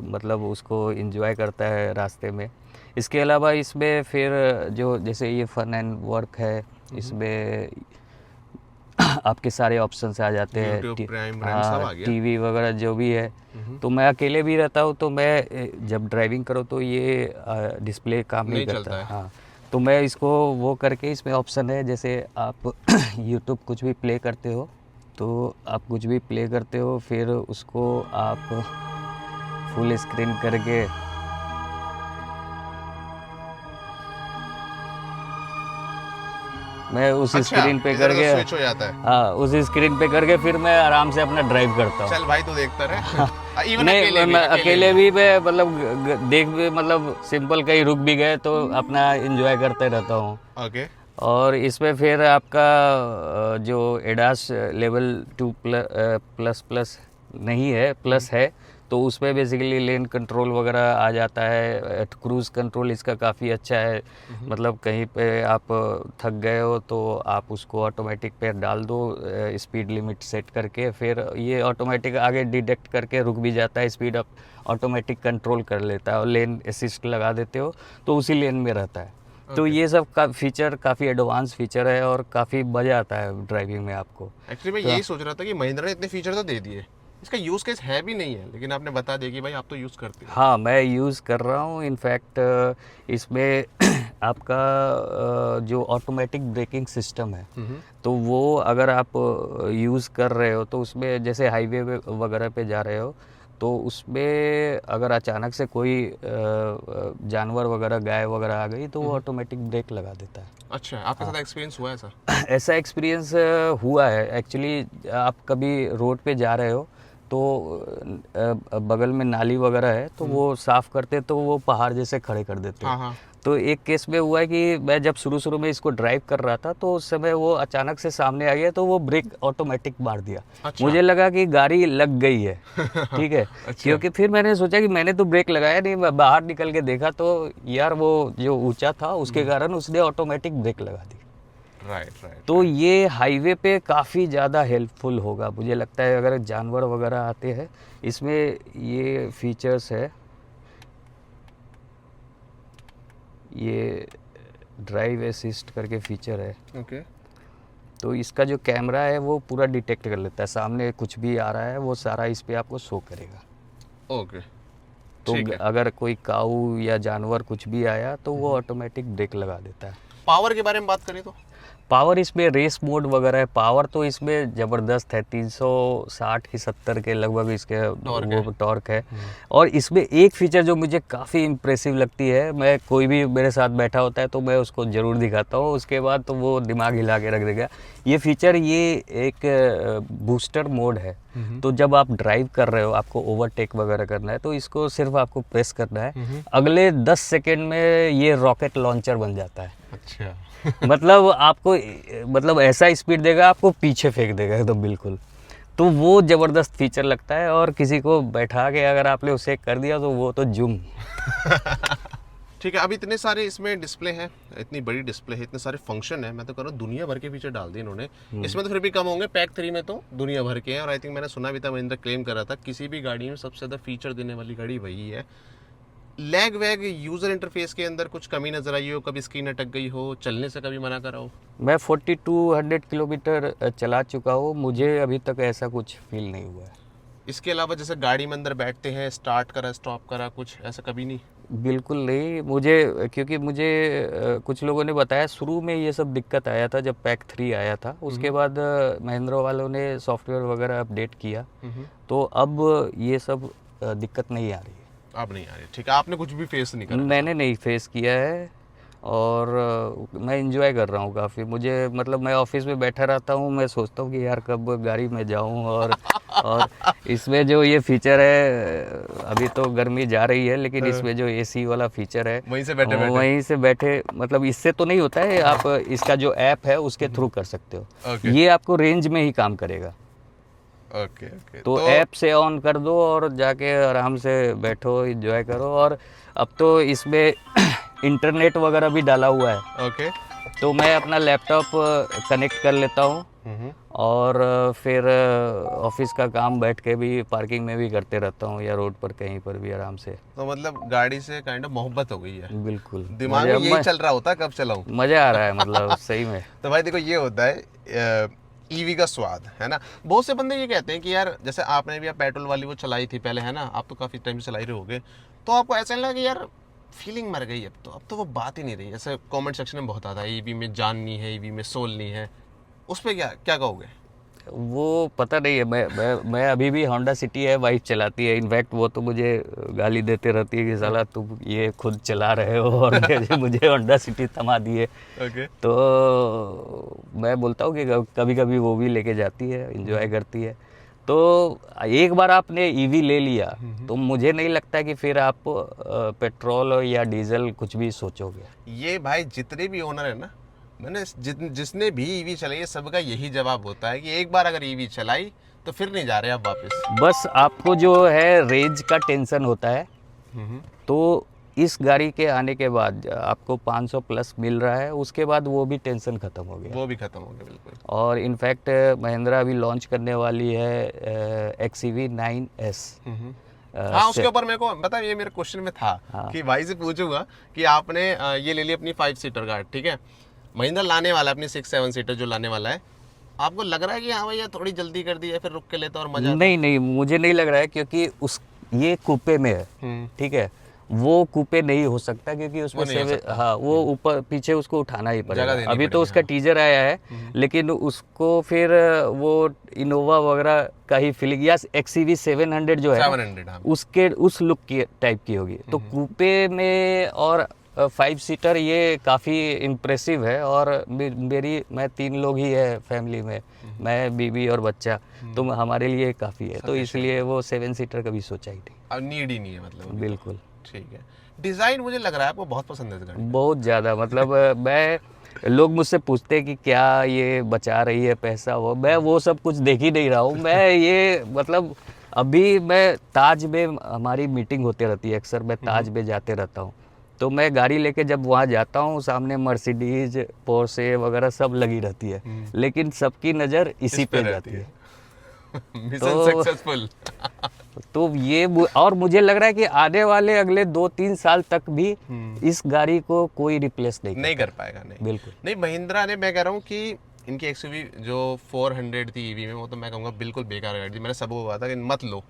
D: मतलब उसको एंजॉय करता है रास्ते में। इसके अलावा इसमें फिर जो जैसे ये फन एंड वर्क है, इसमें आपके सारे ऑप्शंस आ जाते हैं।
B: YouTube, Prime सब आ गया।
D: टीवी वगैरह जो भी है। तो मैं अकेले भी रहता हूँ, तो मैं जब ड्राइविंग करो तो ये डिस्प्ले काम नहीं
B: चलता
D: करता
B: है।
D: हाँ, तो मैं इसको वो करके, इसमें ऑप्शन है जैसे आप YouTube कुछ भी प्ले करते हो, तो आप कुछ भी प्ले करते हो, फिर उसको आप फुल स्क्रीन करके मैं उस स्क्रीन पे करके
B: स्विच हो जाता है।
D: हाँ, उस स्क्रीन पे करके फिर मैं आराम से अपना ड्राइव करता हूँ।
B: चल भाई तो देखता रहे। इवन
D: नहीं, मैं अकेले भी मैं मतलब देख भी मतलब सिंपल कहीं रुक भी गए तो अपना एंजॉय करते रहता हूँ।
B: ओके।
D: और इसमें फिर आपका जो एडास लेवल 2 प्लस नहीं है, प्लस है, तो उसमें बेसिकली लेन कंट्रोल वगैरह आ जाता है। क्रूज़ कंट्रोल इसका काफ़ी अच्छा है। मतलब कहीं पे आप थक गए हो तो आप उसको ऑटोमेटिक पे डाल दो, स्पीड लिमिट सेट करके, फिर ये ऑटोमेटिक आगे डिटेक्ट करके रुक भी जाता है, स्पीड अप ऑटोमेटिक कंट्रोल कर लेता है, और लेन असिस्ट लगा देते हो तो उसी लेन में रहता है। तो ये सब का फीचर काफ़ी एडवांस फीचर है और काफ़ी मज़ा आता है ड्राइविंग में आपको।
B: एक्चुअली मैं यही सोच रहा था कि महिंद्रा ने इतने फीचर तो दे दिए, इसका यूज केस है भी नहीं है, लेकिन आपने बता दिया कि भाई आप तो यूज करते हो।
D: हाँ, मैं यूज़ कर रहा हूँ। इनफैक्ट इसमें आपका जो ऑटोमेटिक ब्रेकिंग सिस्टम है, तो वो अगर आप यूज़ कर रहे हो तो उसमें जैसे हाईवे वगैरह पे जा रहे हो तो उसमें अगर अचानक से कोई जानवर वगैरह, गाय वगैरह आ गई तो वो ऑटोमेटिक ब्रेक लगा देता है।
B: अच्छा, आपके साथ एक्सपीरियंस हुआ ऐसा?
D: ऐसा एक्सपीरियंस हुआ है एक्चुअली। आप कभी रोड पे जा रहे हो तो बगल में नाली वगैरह है, तो वो साफ़ करते तो वो पहाड़ जैसे खड़े कर देते हैं।
B: हाँ।
D: तो एक केस में हुआ है कि मैं जब शुरू में इसको ड्राइव कर रहा था तो उस समय वो अचानक से सामने आ गया, तो वो ब्रेक ऑटोमेटिक मार दिया।
B: अच्छा।
D: मुझे लगा कि गाड़ी लग गई है। ठीक है।
B: अच्छा।
D: क्योंकि फिर मैंने सोचा कि मैंने तो ब्रेक लगाया नहीं, मैं बाहर निकल के देखा तो यार वो जो ऊंचा था उसके कारण उसने ऑटोमेटिक ब्रेक लगा दी।
B: राइट।
D: तो ये हाईवे पे काफ़ी ज़्यादा हेल्पफुल होगा मुझे लगता है, अगर जानवर वगैरह आते हैं। इसमें ये फीचर्स है, ये ड्राइव असिस्ट करके फीचर है।
B: ओके।
D: तो इसका जो कैमरा है वो पूरा डिटेक्ट कर लेता है, सामने कुछ भी आ रहा है वो सारा इस पे आपको शो करेगा।
B: ओके।
D: तो
B: ठीक है।
D: अगर कोई काऊ या जानवर कुछ भी आया तो वो ऑटोमेटिक ब्रेक लगा देता है।
B: पावर के बारे में बात करें तो
D: पावर इसमें रेस मोड वगैरह है, पावर तो इसमें ज़बरदस्त है, 360 की 70 के लगभग इसके वो टॉर्क है। और इसमें एक फीचर जो मुझे काफ़ी इम्प्रेसिव लगती है, मैं कोई भी मेरे साथ बैठा होता है तो मैं उसको ज़रूर दिखाता हूँ, उसके बाद तो वो दिमाग हिला के रख देगा। ये फीचर, ये एक बूस्टर मोड है। तो जब आप ड्राइव कर रहे हो, आपको ओवरटेक वगैरह करना है, तो इसको सिर्फ आपको प्रेस करना है, अगले 10 सेकेंड में ये रॉकेट लॉन्चर बन जाता है।
B: अच्छा
D: मतलब आपको, मतलब ऐसा स्पीड देगा, आपको पीछे फेंक देगा एकदम बिल्कुल। तो वो ज़बरदस्त फीचर लगता है, और किसी को बैठा के अगर आपने उसे कर दिया तो वो तो जुम।
B: ठीक है। अब इतने सारे इसमें डिस्प्ले हैं, इतनी बड़ी डिस्प्ले है, इतने सारे फंक्शन है, मैं तो कह रहा हूँ दुनिया भर के फीचर डाल दिए इन्होंने। इसमें तो फिर भी कम होंगे, पैक 3 में तो दुनिया भर के हैं। और आई थिंक मैंने सुना भी था, महिंद्रा क्लेम कर रहा था किसी भी गाड़ी में सबसे ज़्यादा फीचर देने वाली गाड़ी वही है। लैग वैग यूज़र इंटरफेस के अंदर कुछ कमी नज़र आई हो, कभी स्क्रीन अटक गई हो, चलने से कभी मना करा हो?
D: मैं 4200 किलोमीटर चला चुका हूँ, मुझे अभी तक ऐसा कुछ फील नहीं हुआ है।
B: इसके अलावा जैसे गाड़ी में अंदर बैठते हैं, स्टार्ट करा स्टॉप करा, कुछ ऐसा कभी नहीं?
D: बिल्कुल नहीं, मुझे, क्योंकि मुझे कुछ लोगों ने बताया शुरू में ये सब दिक्कत आया था जब पैक 3 आया था, उसके बाद महिंद्रा वालों ने सॉफ्टवेयर वगैरह अपडेट किया, तो अब ये सब दिक्कत नहीं आ रही है।
B: अब नहीं आ रही, ठीक है। आपने कुछ भी फेस नहीं करा?
D: मैंने नहीं फेस किया है, और मैं इंजॉय कर रहा हूँ काफ़ी। मुझे, मतलब मैं ऑफिस में बैठा रहता हूँ, मैं सोचता हूँ कि यार कब गाड़ी में जाऊँ, और इसमें जो ये फीचर है, अभी तो गर्मी जा रही है, लेकिन इसमें जो एसी वाला फीचर है,
B: वहीं से बैठे
D: मतलब इससे तो नहीं होता है, आप इसका जो ऐप है उसके थ्रू कर सकते हो।
B: ओके।
D: ये आपको रेंज में ही काम करेगा।
B: Okay okay.
D: तो ऐप से ऑन कर दो और जाके आराम से बैठो, एंजॉय करो। और अब तो इसमें इंटरनेट वगैरह भी डाला हुआ है,
B: ओके।
D: तो मैं अपना लैपटॉप कनेक्ट कर लेता हूँ, और फिर ऑफिस का काम बैठ के भी पार्किंग में भी करते रहता हूँ, या रोड पर कहीं पर भी आराम से।
B: तो मतलब गाड़ी से काइंड ऑफ मोहब्बत हो गई है,
D: बिल्कुल,
B: दिमाग में यही चल रहा होता है कब चलाऊं।
D: मज़ा आ रहा है, मतलब सही में।
B: तो भाई देखो, ये होता है ईवी का स्वाद, है ना। बहुत से बंदे ये कहते हैं कि यार, जैसे आपने भी पेट्रोल वाली वो चलाई थी पहले, है ना, आप तो काफ़ी टाइम से चला ही रहे होगे, तो आपको ऐसा नहीं लगा कि यार फीलिंग मर गई, अब तो वो बात ही नहीं रही। जैसे कमेंट सेक्शन में बहुत आता है, ईवी में जान नहीं है, ईवी में सोल नहीं है, उस पर क्या क्या कहोगे?
D: वो पता नहीं है, मैं अभी भी होंडा सिटी है, वाइफ चलाती है। इनफैक्ट वो तो मुझे गाली देते रहती है कि साला तुम ये खुद चला रहे हो और मुझे होंडा सिटी थमा दी है।
B: ओके।
D: तो मैं बोलता हूँ कि कभी कभी वो भी लेके जाती है, एंजॉय करती है। तो एक बार आपने ईवी ले लिया तो मुझे नहीं लगता कि फिर आप पेट्रोल या डीजल कुछ भी सोचोगे।
B: ये भाई जितने भी ओनर है ना, मैंने जिसने भी ईवी चलाई है, सबका यही जवाब होता है कि एक बार अगर ईवी चलाई तो फिर नहीं जा रहे आप वापस।
D: बस आपको जो है रेंज का टेंशन होता है, तो इस गाड़ी के आने के बाद आपको 500 प्लस मिल रहा है, उसके बाद वो भी टेंशन ख़त्म हो गया।
B: वो भी खत्म हो गया बिल्कुल।
D: और इनफैक्ट महिंद्रा अभी लॉन्च करने वाली है XEV 9S।
B: हाँ, उसके ऊपर मेरे को बता, ये मेरे क्वेश्चन में था कि भाई से पूछूंगा कि आपने ये ले ली अपनी 5 सीटर गाड़ी, ठीक है, महिंद्रा लाने वाला है अपनी 6-7 सीटर जो लाने वाला है, आपको लग रहा है कि हाँ भैया थोड़ी जल्दी कर दी है, फिर रुक के लेता और मजा आता?
D: नहीं, मुझे नहीं लग रहा है, क्योंकि ये कूपे में है, ठीक है, वो कूपे नहीं हो सकता, क्योंकि उसमें हाँ, वो ऊपर पीछे उसको उठाना ही पड़ेगा। अभी तो उसका टीजर आया है, लेकिन उसको फिर वो इनोवा वगैरह का ही फीलिंग, या XEV 700 जो है
B: 700, हाँ।
D: उसके उस लुक की टाइप की होगी। तो कूपे में और 5 सीटर ये काफ़ी इम्प्रेसिव है। और मैं 3 लोग ही है फैमिली में, मैं, बीवी और बच्चा, तो हमारे लिए काफ़ी है, तो इसलिए वो 7 सीटर कभी सोचा ही नहीं।
B: अब नीड ही नहीं है मतलब।
D: बिल्कुल
B: ठीक है। डिज़ाइन मुझे लग रहा है आपको बहुत पसंद है इस गाड़ी में।
D: बहुत ज़्यादा, मतलब लोग मुझसे पूछते हैं कि क्या ये बचा रही है पैसा, मैं वो सब कुछ देख ही नहीं रहा हूँ। मैं ये, मतलब अभी मैं ताज में, हमारी मीटिंग होती रहती है अक्सर, मैं ताज में जाते रहता हूँ, तो मैं गाड़ी लेके जब वहाँ जाता हूँ, सामने मर्सिडीज, पोर्शे वगैरह सब लगी रहती है, लेकिन सबकी नज़र इसी पे जाती है।
B: Mission successful.
D: तो ये, और मुझे लग रहा है कि आने वाले अगले 2-3 साल तक भी इस गाड़ी को कोई रिप्लेस नहीं
B: कर पाएगा। नहीं
D: बिल्कुल
B: नहीं। महिंद्रा ने, मैं कह रहा हूँ कि इनकी XUV जो 400 थी ईवी में, वो तो मैं कहूँगा बिल्कुल बेकार गाड़ी थी। मैंने सबको कहा था कि मत लो,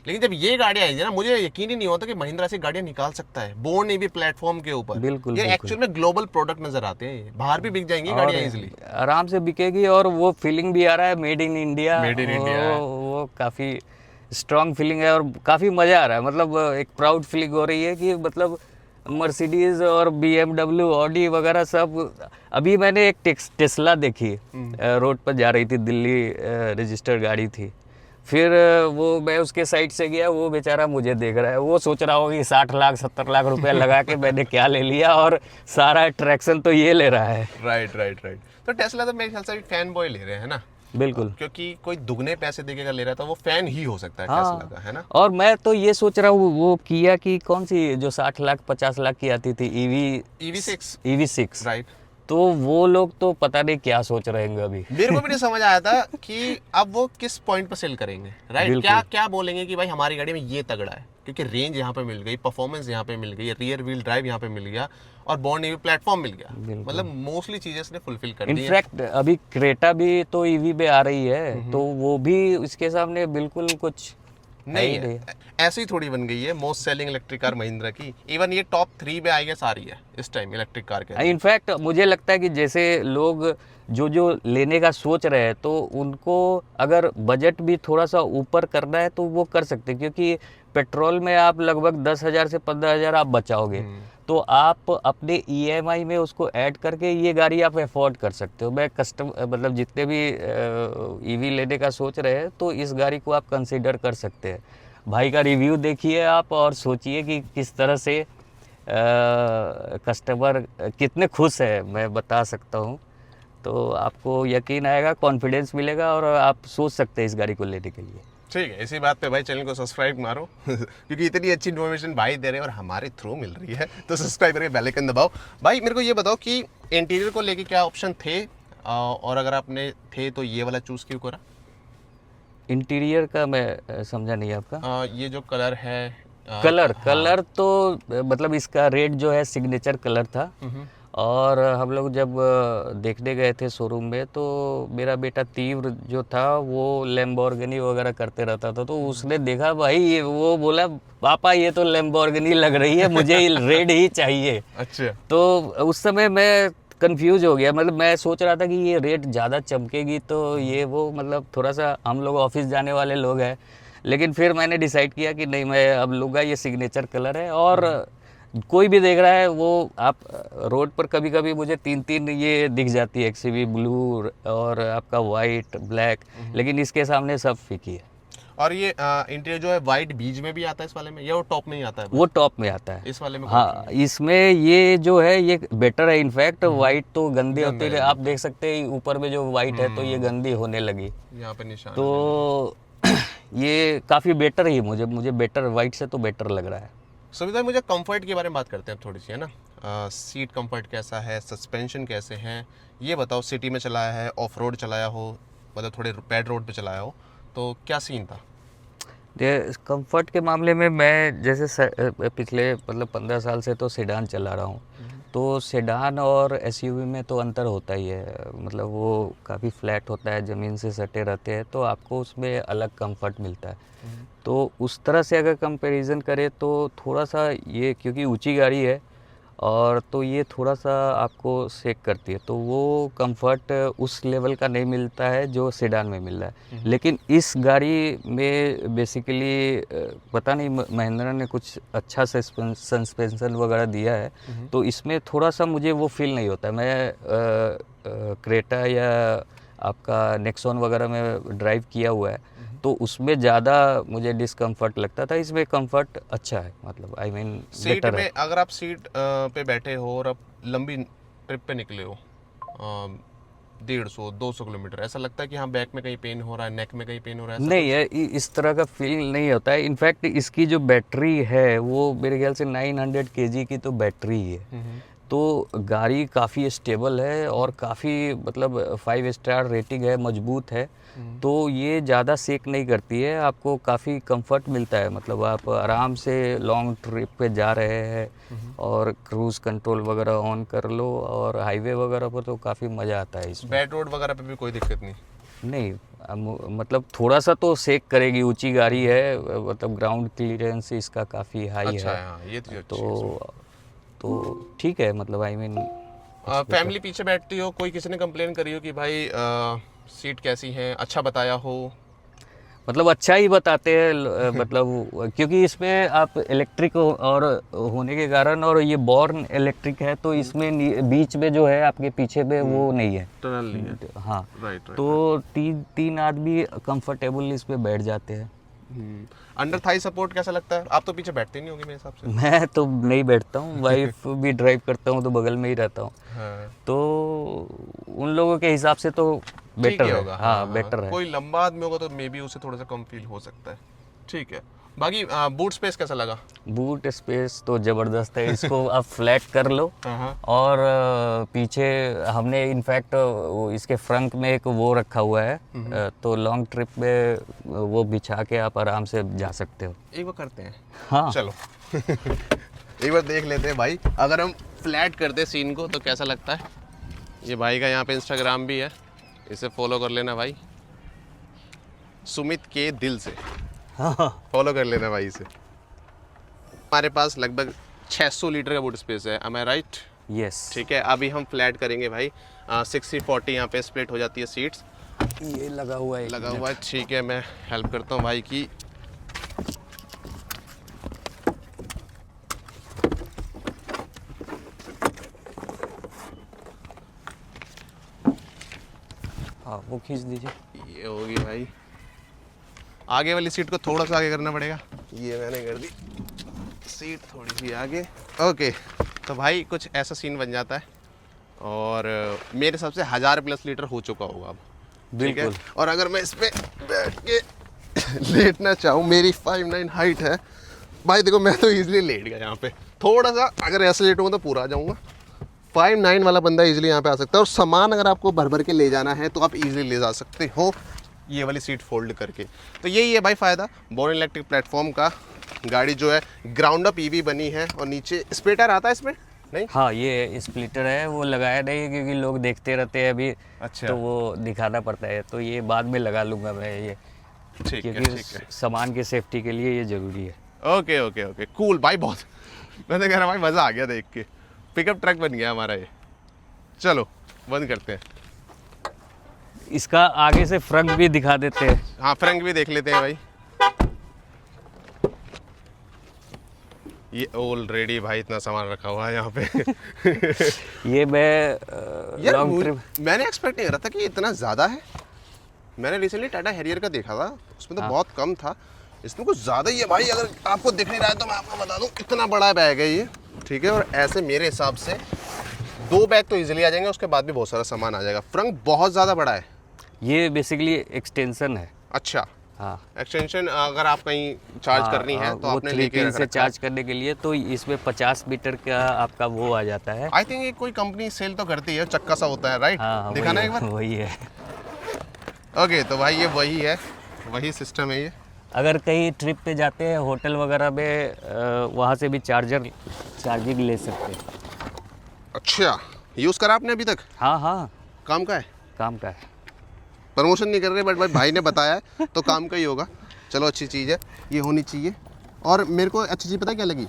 B: लेकिन जब ये गाड़ियां आई थी ना, मुझे यकीन ही नहीं होता कि महिंद्रा से गाड़ियां निकाल सकता है बोर्ड नहीं भी प्लेटफॉर्म के ऊपर।
D: बिल्कुल,
B: ये
D: बिल्कुल।
B: एक्चुअल में ग्लोबल प्रोडक्ट नजर आते हैं, ये बाहर भी बिक जाएंगी
D: और
B: गाड़ियां इजीली।
D: आराम से बिकेगी, और वो फीलिंग भी आ रहा है made in India.
B: Made in India है।
D: वो काफ़ी स्ट्रांग फीलिंग है, और काफ़ी मज़ा आ रहा है। मतलब एक प्राउड फीलिंग हो रही है कि मतलब मर्सिडीज और BMW, ऑडी वगैरह सब। अभी मैंने एक टेस्ला देखी, रोड पर जा रही थी, दिल्ली रजिस्टर्ड गाड़ी थी। फिर वो मैं उसके साइड से गया, वो बेचारा मुझे देख रहा है, वो सोच रहा होगा कि 60 लाख 70 लाख रुपया लगा के मैंने क्या ले लिया, और सारा अट्रैक्शन तो ये ले रहा है।
B: राइट। तो टेस्ला तो मेरे ख्याल से फैन बॉय ले रहे हैं ना,
D: बिल्कुल।
B: क्योंकि कोई दुगने पैसे देके ले रहा था, वो फैन ही हो सकता है
D: हाँ।
B: टेस्ला का, है ना।
D: और मैं तो ये सोच रहा हूँ, वो किया कि कौन सी जो 60 लाख 50 लाख की आती थी, EV6,
B: राइट।
D: तो वो लोग तो पता नहीं क्या सोच रहे हैं अभी।
B: मेरे को भी नहीं समझ आया था कि अब वो किस पॉइंट पर सेल करेंगे, राइट।
D: बिल्कुल।
B: क्या बोलेंगे कि भाई हमारी गाड़ी में ये तगड़ा है, क्योंकि रेंज यहाँ पे मिल गई, परफॉर्मेंस यहाँ पे मिल गई, रियर व्हील ड्राइव यहाँ पे मिल गया, और बॉन्ड ईवी प्लेटफॉर्म मिल गया। मतलब मोस्टली चीजें इसने फुलफिल कर दी हैं।
D: इनफैक्ट अभी क्रेटा भी तो ईवी पे आ रही है, तो वो भी इसके सामने बिल्कुल कुछ
B: नहीं
D: है ही
B: है, ऐसे ही थोड़ी बन गई है most selling electric car Mahindra की। इवन ये टॉप 3 पे आई गेस आ रही है इस टाइम इलेक्ट्रिक कार के।
D: इनफैक्ट मुझे लगता है कि जैसे लोग जो लेने का सोच रहे हैं, तो उनको अगर बजट भी थोड़ा सा ऊपर करना है तो वो कर सकते हैं, क्योंकि पेट्रोल में आप लगभग 10,000 से 15,000 आप बचाओगे, तो आप अपने EMI में उसको ऐड करके ये गाड़ी आप अफोर्ड कर सकते हो। मैं मतलब जितने भी EV लेने का सोच रहे हैं, तो इस गाड़ी को आप कंसीडर कर सकते हैं। भाई का रिव्यू देखिए आप, और सोचिए कि किस तरह से कस्टमर कितने खुश है, मैं बता सकता हूँ। तो आपको यकीन आएगा, कॉन्फिडेंस मिलेगा, और आप सोच सकते हैं इस गाड़ी को लेने के लिए।
B: ठीक है, इसी बात पे भाई चैनल को सब्सक्राइब मारो क्योंकि इतनी अच्छी इन्फॉर्मेशन भाई दे रहे हैं और हमारे थ्रू मिल रही है, तो सब्सक्राइब करके बेल आइकन दबाओ। भाई मेरे को ये बताओ कि इंटीरियर को लेके क्या ऑप्शन थे, और अगर आपने थे तो ये वाला चूज क्यों करा?
D: इंटीरियर का मैं समझा नहीं आपका।
B: ये जो कलर है,
D: कलर तो मतलब इसका रेड जो है सिग्नेचर कलर था, और हम लोग जब देखने गए थे शोरूम में, तो मेरा बेटा तीव्र जो था वो लैम्बोर्गिनी वगैरह करते रहता था, तो उसने देखा भाई ये, वो बोला पापा ये तो लैम्बोर्गिनी लग रही है, मुझे रेड ही चाहिए।
B: अच्छा।
D: तो उस समय मैं कंफ्यूज हो गया, मतलब मैं सोच रहा था कि ये रेड ज़्यादा चमकेगी, तो ये वो मतलब थोड़ा सा, हम लोग ऑफिस जाने वाले लोग हैं। लेकिन फिर मैंने डिसाइड किया कि नहीं, मैं अब लूँगा, ये सिग्नेचर कलर है। और कोई भी देख रहा है, वो आप रोड पर कभी कभी मुझे 3 ये दिख जाती है, XUV ब्लू और आपका वाइट ब्लैक, लेकिन इसके सामने सब फीकी है।
B: और ये इंटीरियर जो है वाइट बीज में भी आता है इस वाले में, या वो टॉप में ही आता है?
D: वो टॉप में आता है
B: इस वाले में।
D: हाँ, इसमें ये जो है ये बेटर है। इनफैक्ट वाइट तो गंदी होती है, आप देख सकते हैं ऊपर में जो वाइट है, तो ये गंदी होने लगी,
B: यहाँ पे निशान।
D: तो ये काफ़ी बेटर ही मुझे बेटर, वाइट से तो बेटर लग रहा है।
B: सुविधा, मुझे कंफर्ट के बारे में बात करते हैं थोड़ी सी, है ना। सीट कंफर्ट कैसा है, सस्पेंशन कैसे हैं, ये बताओ। सिटी में चलाया है, ऑफ रोड चलाया हो, मतलब थोड़े बैड रोड पे चलाया हो, तो क्या सीन था?
D: कंफर्ट के मामले में मैं जैसे पिछले मतलब 15 साल से तो सेडान चला रहा हूँ, तो सेडान और SUV में तो अंतर होता ही है। मतलब वो काफ़ी फ्लैट होता है, ज़मीन से सटे रहते हैं, तो आपको उसमें अलग कंफर्ट मिलता है। तो उस तरह से अगर कंपैरिजन करें तो थोड़ा सा ये, क्योंकि ऊंची गाड़ी है, और तो ये थोड़ा सा आपको शेक करती है, तो वो कंफर्ट उस लेवल का नहीं मिलता है जो सेडान में मिल रहा है। लेकिन इस गाड़ी में बेसिकली पता नहीं महिंद्रा ने कुछ अच्छा सस्पेंशन वगैरह दिया है, तो इसमें थोड़ा सा मुझे वो फील नहीं होता। मैं क्रेटा या आपका नेक्सॉन वगैरह में ड्राइव किया हुआ है, तो उसमें ज़्यादा मुझे डिस्कम्फर्ट लगता था। इसमें कंफर्ट अच्छा है, मतलब आई मीन
B: सीट में अगर आप सीट पे बैठे हो और आप लंबी ट्रिप पे निकले हो, 150-200 किलोमीटर, ऐसा लगता है कि हाँ बैक में कहीं पेन हो रहा है, नेक में कहीं पेन हो रहा है?
D: नहीं है, इस तरह का फील नहीं होता है। इनफैक्ट इसकी जो बैटरी है वो मेरे ख्याल से 900 kg की तो बैटरी है, तो गाड़ी काफ़ी स्टेबल है और काफ़ी मतलब 5 स्टार रेटिंग है, मजबूत है, तो ये ज़्यादा शेक नहीं करती है, आपको काफ़ी कंफर्ट मिलता है। मतलब आप आराम से लॉन्ग ट्रिप पे जा रहे हैं और क्रूज़ कंट्रोल वगैरह ऑन कर लो, और हाईवे वगैरह पर तो काफ़ी मज़ा आता है इसमें।
B: बैड रोड वगैरह पे भी कोई दिक्कत नहीं?
D: नहीं मतलब थोड़ा सा तो सेक करेगी, ऊंची गाड़ी है, मतलब ग्राउंड क्लियरेंस इसका काफ़ी हाई
B: अच्छा
D: है।
B: है, हाँ ये तो अच्छी
D: तो ठीक है, मतलब आई मीन
B: फैमिली पीछे बैठती हो, कोई किसी ने कंप्लेन करी हो कि भाई सीट कैसी है, अच्छा बताया हो?
D: मतलब अच्छा ही बताते हैं मतलब क्योंकि इसमें आप इलेक्ट्रिक और होने के कारण, और ये बॉर्न इलेक्ट्रिक है, तो इसमें बीच में जो है आपके पीछे में वो नहीं है,
B: टनल नहीं है।
D: हाँ।
B: राइट
D: तो तीन आदमी कंफर्टेबल इस पे बैठ जाते हैं।
B: अंडर थाई सपोर्ट कैसा लगता है? आप तो पीछे बैठते नहीं होंगे मेरे हिसाब से।
D: मैं तो नहीं बैठता हूँ, वाइफ भी ड्राइव करता हूँ तो बगल में ही रहता हूँ,
B: हाँ
D: तो उन लोगों के हिसाब से तो
B: ठीक
D: बेटर
B: ही
D: है।
B: होगा।
D: हाँ बेटर है।
B: कोई लंबा आदमी होगा तो मे बी उसे थोड़ा सा कम फील हो सकता है। ठीक है, बाकी बूट स्पेस कैसा लगा?
D: बूट स्पेस तो ज़बरदस्त है, इसको आप फ्लैट कर लो।
B: हाँ
D: और पीछे हमने इनफैक्ट इसके फ्रंट में एक वो रखा हुआ है, तो लॉन्ग ट्रिप में वो बिछा के आप आराम से जा सकते हो।
B: एक बार करते हैं,
D: हाँ
B: चलो एक बार देख लेते हैं भाई, अगर हम फ्लैट करते सीन को तो कैसा लगता है। ये भाई का यहाँ पे इंस्टाग्राम भी है, इसे फॉलो कर लेना भाई, सुमित के दिल से
D: हाँ
B: फॉलो कर लेना भाई इसे। हमारे पास लगभग 600 लीटर का बूट स्पेस है, am I right?
D: यस।
B: ठीक है, अभी हम फ्लैट करेंगे भाई। 60-40 यहाँ पे स्प्लिट हो जाती है सीट्स,
D: ये लगा हुआ है,
B: लगा हुआ है। ठीक है, मैं हेल्प करता हूँ भाई की।
D: हाँ वो खींच दीजिए।
B: ये होगी भाई, आगे वाली सीट को थोड़ा सा आगे करना पड़ेगा, ये मैंने कर दी सीट थोड़ी सी आगे। ओके, तो भाई कुछ ऐसा सीन बन जाता है, और मेरे हिसाब से 1000+ लीटर हो चुका होगा अब। ठीक है,
D: बिल्कुल।
B: और अगर मैं इस पे बैठ के लेटना चाहूँ, मेरी 5'9" हाइट है भाई, देखो मैं तो इजीली लेट गया यहाँ पे। थोड़ा सा अगर ऐसे लेटूंगा तो पूरा आ जाऊँगा। 5'9" वाला बंदा इजीली यहाँ पे आ सकता है, और सामान अगर आपको भर भर के ले जाना है तो आप इजीली ले जा सकते हो ये वाली सीट फोल्ड करके। तो यही है भाई फ़ायदा बॉर्न इलेक्ट्रिक प्लेटफॉर्म का। गाड़ी जो है ग्राउंड अप ईवी बनी है, और नीचे स्प्लिटर आता है इसमें नहीं?
D: हाँ ये स्प्लिटर है, वो लगाया नहीं है क्योंकि लोग देखते रहते हैं अभी।
B: अच्छा।
D: तो वो दिखाना पड़ता है, तो ये बाद में लगा लूँगा मैं ये,
B: ठीक है,
D: क्योंकि
B: ठीक है।
D: सामान की सेफ्टी के लिए ये ज़रूरी है।
B: ओके ओके ओके, कूल भाई, बहुत मैं तो कह रहा भाई मज़ा आ गया देख के। पिकअप ट्रक बन गया हमारा ये। चलो बंद करते हैं।
D: इसका आगे से फ्रंट भी दिखा देते हैं।
B: हाँ फ्रंट भी देख लेते हैं भाई। ये ऑलरेडी भाई इतना सामान रखा हुआ है यहाँ पे
D: ये मैं
B: यार
D: लॉन्ग ट्रिप,
B: मैंने एक्सपेक्ट नहीं कर रहा था कि इतना ज़्यादा है। मैंने रिसेंटली टाटा हैरियर का देखा था, उसमें तो
D: हाँ।
B: बहुत कम था, इसमें कुछ ज़्यादा ही है भाई। अगर आपको दिख नहीं रहा है तो मैं आपको बता दूं, इतना बड़ा बैग है ये। ठीक है, और ऐसे मेरे हिसाब से 2 बैग तो इजीली आ जाएंगे, उसके बाद भी बहुत सारा सामान आ जाएगा। फ्रंट बहुत ज़्यादा बड़ा है।
D: ये बेसिकली एक्सटेंशन है।
B: अच्छा,
D: हाँ
B: एक्सटेंशन अगर आप कहीं चार्ज करनी है तो
D: वो
B: आपने
D: 3
B: लेके
D: पिन
B: रख
D: से
B: रखा है।
D: चार्ज करने के लिए, तो इसमें 50 मीटर का आपका वो आ जाता है।
B: आई थिंक ये कोई कंपनी सेल तो करती है, चक्का सा होता है राइट?
D: हाँ
B: दिखाना एक बार।
D: वही है।
B: ओके, तो भाई ये वही है, वही सिस्टम है ये।
D: अगर कहीं ट्रिप पे जाते हैं होटल वगैरह में, वहाँ से भी चार्जिंग ले सकते हैं।
B: अच्छा, यूज़ करा आपने अभी तक?
D: हाँ हाँ
B: काम का है?
D: काम का है।
B: प्रमोशन नहीं कर रहे, बट भाई ने बताया है तो काम का ही होगा। चलो अच्छी चीज़ है, ये होनी चाहिए। और मेरे को अच्छी चीज़ पता है क्या लगी,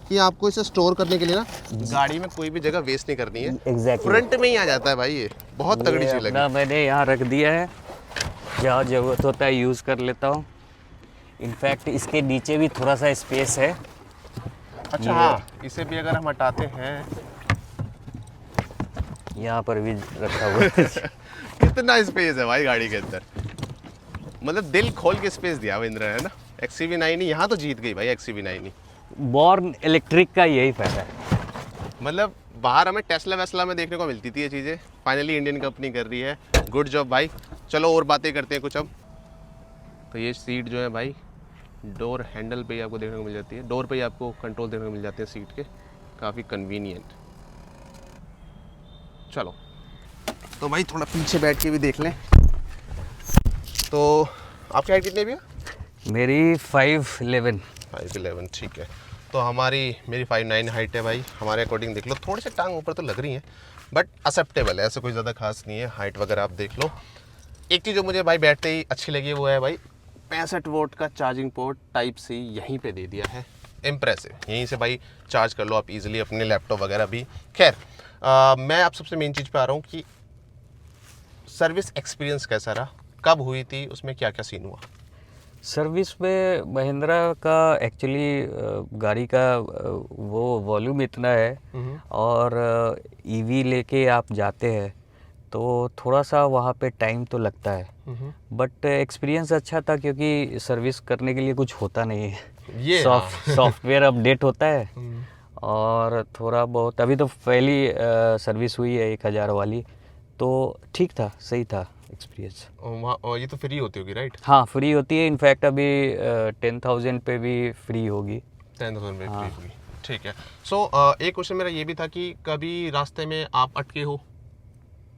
B: कि आपको इसे स्टोर करने के लिए ना गाड़ी में कोई भी जगह वेस्ट नहीं करनी है।
D: एग्जैक्टली
B: फ्रंट में ही आ जाता है भाई, ये बहुत तगड़ी चीज़ लगी।
D: अपना मैंने यहाँ रख दिया है, जहाँ ज़रूरत होता है यूज़ कर लेता हूँ। इनफैक्ट इसके नीचे भी थोड़ा सा स्पेस है।
B: अच्छा हाँ, इसे भी अगर हम हटाते हैं,
D: यहाँ पर भी रखा हुआ है।
B: कितना स्पेस है भाई गाड़ी के अंदर, मतलब दिल खोल के स्पेस दिया महिंद्रा है ना। XCV9 यहाँ तो जीत गई भाई, XCV9।
D: बॉर्न इलेक्ट्रिक का यही फायदा है।
B: मतलब बाहर हमें टेस्ला वेस्ला में देखने को मिलती थी ये चीज़ें, फाइनली इंडियन कंपनी कर रही है। गुड जॉब भाई। चलो और बातें करते हैं कुछ अब। तो ये सीट जो है भाई, डोर हैंडल पे ही आपको देखने को मिल जाती है, डोर पे ही आपको कंट्रोल देखने को मिल जाते हैं सीट के, काफ़ी कन्वीनियंट। चलो तो भाई थोड़ा पीछे बैठ के भी देख लें। तो आपकी हाइट कितनी है भैया?
D: मेरी 5'11".
B: 5'11", ठीक है। तो मेरी 5'9" हाइट है भाई। हमारे अकॉर्डिंग देख लो, थोड़ी सी टांग ऊपर तो लग रही है, बट एक्सेप्टेबल है, ऐसा कोई ज़्यादा खास नहीं है। हाइट वगैरह आप देख लो। एक चीज़ जो मुझे भाई बैठते ही अच्छी लगी वो है भाई 65 वोल्ट का चार्जिंग पोर्ट टाइप सी यहीं पे दे दिया है। इम्प्रेसिव, यहीं से भाई चार्ज कर लो आप इजीली अपने लैपटॉप वगैरह भी। खैर मैं आप सबसे मेन चीज़ पे आ रहा हूँ कि सर्विस एक्सपीरियंस कैसा रहा, कब हुई थी, उसमें क्या क्या सीन हुआ?
D: सर्विस में महिंद्रा का एक्चुअली गाड़ी का वो वॉल्यूम इतना है और ईवी लेके आप जाते हैं तो थोड़ा सा वहाँ पे टाइम तो लगता है, बट एक्सपीरियंस अच्छा था क्योंकि सर्विस करने के लिए कुछ होता नहीं है।
B: ये
D: सॉफ्टवेयर अपडेट होता है और थोड़ा बहुत अभी तो पहली सर्विस हुई है 1000 वाली, तो ठीक था, सही था एक्सपीरियंस।
B: वहाँ ये तो फ्री होती होगी राइट?
D: हाँ फ्री होती है, इनफैक्ट अभी 10,000 पे भी फ्री होगी।
B: 10,000 में
D: हाँ।
B: फ्री होगी, ठीक है। सो एक क्वेश्चन मेरा ये भी था कि कभी रास्ते में आप अटके हो?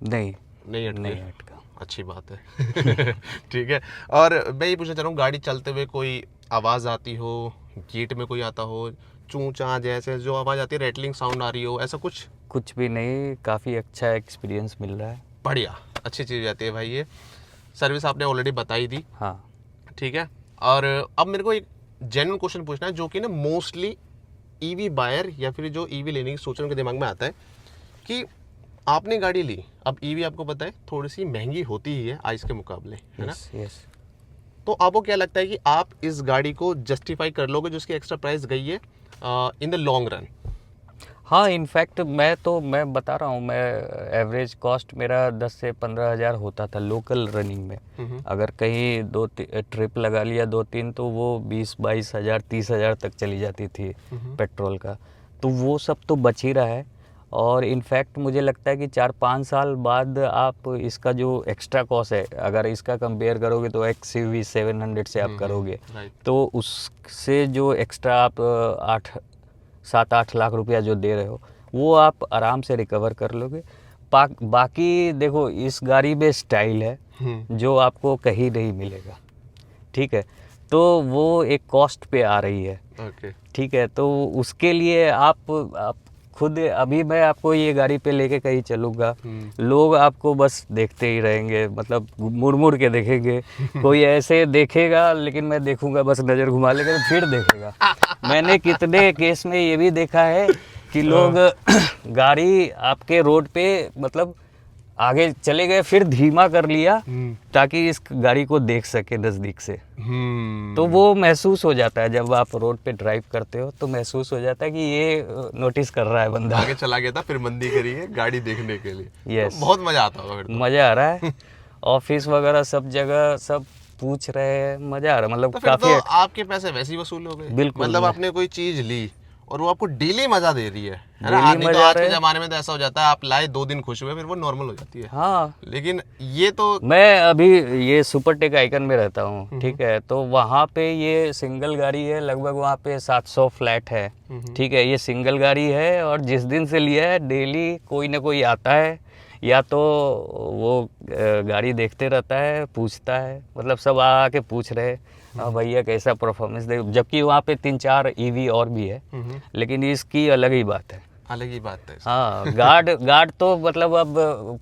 D: नहीं
B: नहीं अटके?
D: नहीं अटका।
B: अच्छी बात है। ठीक है। और मैं ये पूछना चाह रहा हूँ, गाड़ी चलते हुए कोई आवाज़ आती हो, गेट में कोई आता हो, चूं चां जैसे जो आवाज़ आती है, रेटलिंग साउंड आ रही हो, ऐसा कुछ?
D: कुछ भी नहीं, काफ़ी अच्छा एक्सपीरियंस मिल रहा है।
B: बढ़िया, अच्छी चीज़ आती है भाई। ये सर्विस आपने ऑलरेडी बताई दी,
D: हाँ
B: ठीक है। और अब मेरे को एक जेन्युइन क्वेश्चन पूछना है जो कि ना मोस्टली ईवी बायर या फिर जो ईवी लेने की सोच रहे हैं उनके दिमाग में आता है कि आपने गाड़ी ली, अब ईवी आपको पता है थोड़ी सी महंगी होती ही है आइस के मुकाबले, है ना?
D: यस।
B: तो आपको क्या लगता है कि आप इस गाड़ी को जस्टिफाई कर लोगे जो उसकी एक्स्ट्रा प्राइस गई है इन द लॉन्ग रन?
D: हाँ इनफैक्ट मैं बता रहा हूँ, मैं एवरेज कॉस्ट मेरा 10 से 15 हज़ार होता था लोकल रनिंग में। अगर कहीं ट्रिप लगा लिया 2-3 तो वो 20-22 हज़ार 30 हज़ार तक चली जाती थी पेट्रोल का, तो वो सब तो बच ही रहा है। और इनफैक्ट मुझे लगता है कि 4-5 साल बाद आप इसका जो एक्स्ट्रा कॉस्ट है, अगर इसका कंपेयर करोगे तो XUV 700 से आप करोगे तो उससे जो एक्स्ट्रा आप 7-8 लाख रुपया जो दे रहे हो वो आप आराम से रिकवर कर लोगे। बाकी देखो इस गाड़ी में स्टाइल है जो आपको कहीं नहीं मिलेगा, ठीक है, तो वो एक कॉस्ट पे आ रही है, ठीक है। तो उसके लिए आप खुद, अभी मैं आपको ये गाड़ी पे लेके कहीं चलूँगा, लोग आपको बस देखते ही रहेंगे, मतलब मुड़ मुड़ के देखेंगे। कोई ऐसे देखेगा लेकिन मैं देखूंगा, बस नज़र घुमा लेगा तो फिर देखेगा। मैंने कितने केस में ये भी देखा है कि लोग गाड़ी आपके रोड पे मतलब आगे चले गए फिर धीमा कर लिया ताकि इस गाड़ी को देख सके नज़दीक से। तो वो महसूस हो जाता है जब आप रोड पे ड्राइव करते हो, तो महसूस हो जाता है कि ये नोटिस कर रहा है बंदा।
B: आगे चला गया था फिर मंदी करी है गाड़ी देखने के लिए।
D: यस,
B: तो बहुत मजा आता होगा फिर तो।
D: मज़ा आ रहा है। ऑफिस वगैरह सब जगह सब पूछ रहे हैं, मज़ा आ रहा है, मतलब
B: तो फिर
D: काफ़ी
B: तो आपके पैसे वैसे ही वसूल हो गए।
D: बिल्कुल।
B: मतलब आपने कोई चीज ली और वो आपको डेली मजा दे रही है ना?
D: डेली
B: नहीं तो
D: मजा
B: आज के
D: रहे।
B: जमाने में तो ऐसा हो जाता है आप लाए 2 दिन खुश हुए फिर वो नॉर्मल हो जाती है।
D: हाँ,
B: लेकिन ये तो
D: मैं अभी ये सुपरटेक आइकन में रहता हूँ, ठीक है, तो वहाँ पे ये सिंगल गाड़ी है, लगभग वहाँ पे 700 फ्लैट है, ठीक है, ये सिंगल गाड़ी है और जिस दिन से लिया है डेली कोई ना कोई आता है, या तो वो गाड़ी देखते रहता है, पूछता है, मतलब सब आके पूछ रहे हाँ भैया कैसा परफॉर्मेंस दे, जबकि वहाँ पे 3-4 ईवी और भी है, लेकिन इसकी अलग ही बात है।
B: अलग ही बात है।
D: हाँ, गार्ड तो मतलब अब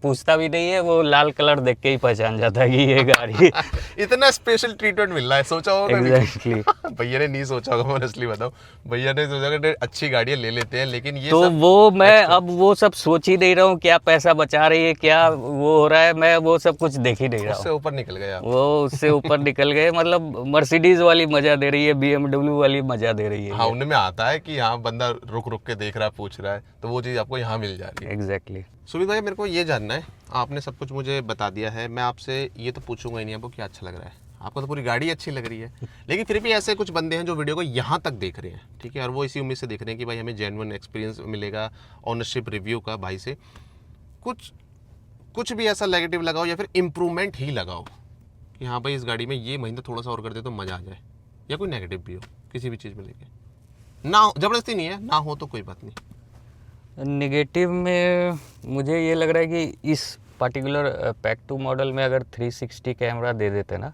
D: पूछता भी नहीं है, वो लाल कलर देख के ही पहचान जाता है कि ये गाड़ी
B: इतना स्पेशल ट्रीटमेंट मिल रहा है, सोचा होगा
D: एग्जैक्टली।
B: भैया ने नहीं सोचा होगा, मैं असली बताऊं, भैया ने सोचा कि अच्छी गाड़ियां ले लेते हैं, लेकिन ये
D: तो
B: सब
D: वो मैं अब वो सब सोच ही नहीं रहा हूँ, क्या पैसा बचा रही है, क्या वो हो रहा है, मैं वो सब कुछ देख ही नहीं रहा
B: उससे
D: हूँ।
B: ऊपर निकल गया।
D: वो उससे ऊपर निकल गए, मतलब मर्सिडीज वाली मजा दे रही है, BMW वाली मजा दे रही है।
B: हाँ, उनमें आता है कि हाँ बंदा रुक रुक के देख रहा है, पूछ रहा है, तो वो चीज़ आपको यहाँ मिल जा रही है।
D: एग्जैक्टली।
B: सुमित भाई, मेरे को ये जानना है, आपने सब कुछ मुझे बता दिया है, मैं आपसे ये तो पूछूंगा ही नहीं आपको क्या अच्छा लग रहा है, आपको तो पूरी गाड़ी अच्छी लग रही है, लेकिन फिर भी ऐसे कुछ बंदे हैं जो वीडियो को यहाँ तक देख रहे हैं, ठीक है, और वो इसी उम्मीद से देख रहे हैं कि भाई हमें जेन्युइन एक्सपीरियंस मिलेगा ऑनरशिप रिव्यू का भाई से, कुछ भी ऐसा नेगेटिव लगाओ या फिर इम्प्रूवमेंट ही लगाओ कि हाँ भाई इस गाड़ी में ये महीना थोड़ा सा और कर दे तो मज़ा आ जाए, या कोई नेगेटिव भी हो किसी भी चीज़ में लेके, ना हो, ज़बरदस्ती नहीं है, ना हो तो कोई बात नहीं।
D: नेगेटिव में मुझे ये लग रहा है कि इस पर्टिकुलर पैक 2 मॉडल में अगर 360 कैमरा दे देते ना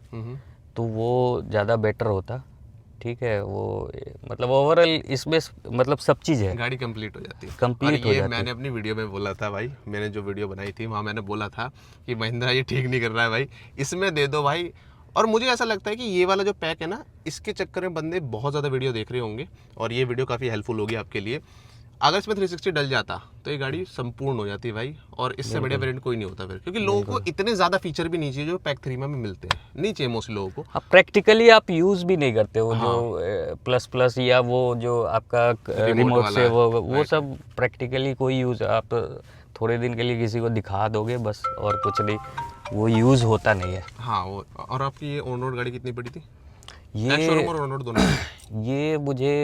D: तो वो ज़्यादा बेटर होता, ठीक है, वो मतलब ओवरऑल इसमें मतलब सब चीज़ है,
B: गाड़ी कंप्लीट हो जाती है।
D: कंप्लीट
B: और
D: हो
B: ये
D: जाती
B: मैंने
D: है।
B: अपनी वीडियो में बोला था भाई, मैंने जो वीडियो बनाई थी वहाँ मैंने बोला था कि महिंद्रा ये ठीक नहीं कर रहा है भाई, इसमें दे दो भाई। और मुझे ऐसा लगता है कि ये वाला जो पैक है ना, इसके चक्कर में बंदे बहुत ज़्यादा वीडियो देख रहे होंगे और ये वीडियो काफ़ी हेल्पफुल होगी आपके लिए। अगर इसमें 360 डल जाता तो ये गाड़ी संपूर्ण हो जाती भाई, और इससे बढ़िया वेरिएंट कोई नहीं होता फिर, क्योंकि लोगों को इतने ज़्यादा फीचर भी नहीं चाहिए जो पैक 3 में मिलते हैं, नहीं चाहिए मोस्टली लोगों को।
D: अब प्रैक्टिकली आप यूज़ भी नहीं करते हो,
B: हाँ।
D: जो प्लस प्लस या वो जो आपका रिमोट
B: वाला
D: से
B: है,
D: वो
B: right.
D: सब प्रैक्टिकली कोई यूज़, आप थोड़े दिन के लिए किसी को दिखा दोगे बस, और कुछ नहीं, वो यूज़ होता नहीं है।
B: हाँ वो, और आपकी ये ऑन रोड गाड़ी कितनी पड़ी थी?
D: ये
B: शोरूम और ऑन रोड दोनों?
D: ये मुझे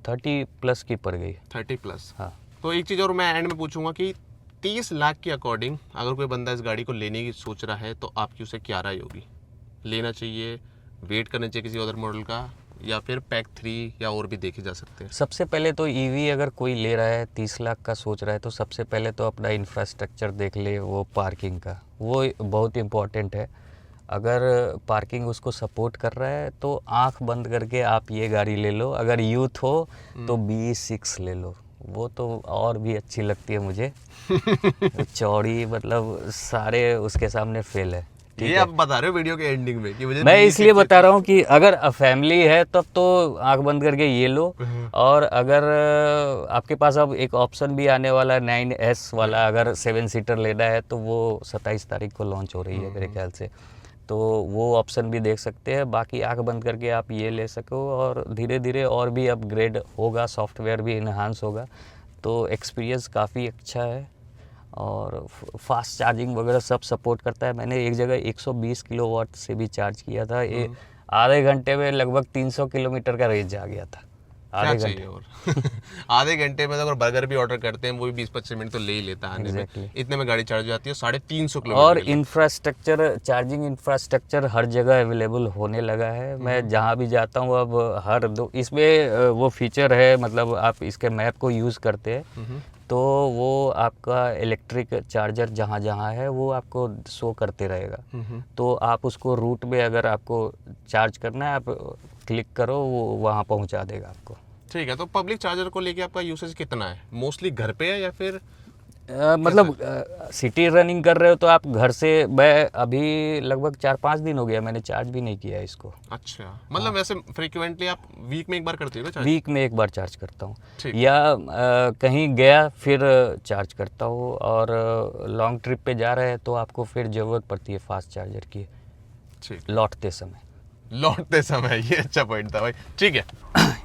D: 30 प्लस की पड़ गई।
B: 30 प्लस।
D: हाँ।
B: तो एक चीज़ और मैं एंड में पूछूंगा कि 30 लाख के अकॉर्डिंग अगर कोई बंदा इस गाड़ी को लेने की सोच रहा है तो आपकी उसे क्या राय होगी? लेना चाहिए, वेट करना चाहिए किसी अदर मॉडल का, या फिर पैक 3 या और भी देखे जा सकते हैं?
D: सबसे पहले तो ईवी अगर कोई ले रहा है 30 लाख का सोच रहा है, तो सबसे पहले तो अपना इंफ्रास्ट्रक्चर देख ले, वो पार्किंग का, वो बहुत इम्पोर्टेंट है। अगर पार्किंग उसको सपोर्ट कर रहा है तो आंख बंद करके आप ये गाड़ी ले लो। अगर यूथ हो तो BE6 ले लो, वो तो और भी अच्छी लगती है मुझे। चौड़ी, मतलब सारे उसके सामने फेल है। ठीक
B: ये
D: है?
B: आप बता रहे हो वीडियो के एंडिंग में कि मुझे
D: मैं
B: 20
D: इसलिए बता रहा हूँ कि अगर फैमिली है तब तो आंख बंद करके ये लो, और अगर आपके पास अब एक ऑप्शन भी आने वाला है 9S वाला, अगर 7 सीटर लेना है तो वो 27 तारीख को लॉन्च हो रही है मेरे ख्याल से, तो वो ऑप्शन भी देख सकते हैं। बाकी आंख बंद करके आप ये ले सको, और धीरे धीरे और भी अपग्रेड होगा, सॉफ्टवेयर भी इन्हांस होगा, तो एक्सपीरियंस काफ़ी अच्छा है। और फास्ट चार्जिंग वगैरह सब सपोर्ट करता है। मैंने एक जगह 120 किलोवाट से भी चार्ज किया था, ये आधे घंटे में लगभग 300 किलोमीटर का रेंज आ गया था।
B: क्या
D: आधे
B: चाहिए
D: घंटे
B: और? आधे घंटे में तो अगर बर्गर भी ऑर्डर करते हैं वो भी 20-25 मिनट तो ले ही लेता है आने में।
D: Exactly.
B: इतने में गाड़ी चार्ज हो जाती है 350
D: और
B: किलोमीटर।
D: इंफ्रास्ट्रक्चर, चार्जिंग इंफ्रास्ट्रक्चर हर जगह अवेलेबल होने लगा है। मैं जहाँ भी जाता हूँ अब हर दो, इसमें वो फीचर है, मतलब आप इसके मैप को यूज़ करते हैं तो वो आपका इलेक्ट्रिक चार्जर जहाँ जहाँ है वो आपको शो करते रहेगा। तो आप उसको रूट में अगर आपको चार्ज करना है, आप क्लिक करो, वो वहाँ पहुँचा देगा आपको।
B: ठीक है, तो पब्लिक चार्जर को लेके आपका यूसेज कितना है? मोस्टली घर पे है या फिर
D: मतलब सिटी रनिंग कर रहे हो तो आप घर से, मैं अभी लगभग 4-5 दिन हो गया मैंने चार्ज भी नहीं किया है इसको।
B: अच्छा, मतलब वैसे फ्रीक्वेंटली आप वीक में एक बार करते हो ना चार्ज?
D: वीक में एक बार चार्ज करता हूँ,
B: ठीक।
D: या कहीं गया फिर चार्ज करता हूँ, और लॉन्ग ट्रिप पे जा रहे हैं तो आपको फिर ज़रूरत पड़ती है फास्ट चार्जर की
B: ठीक।
D: लौटते समय।
B: लौटते समय, ये अच्छा पॉइंट था भाई। ठीक है,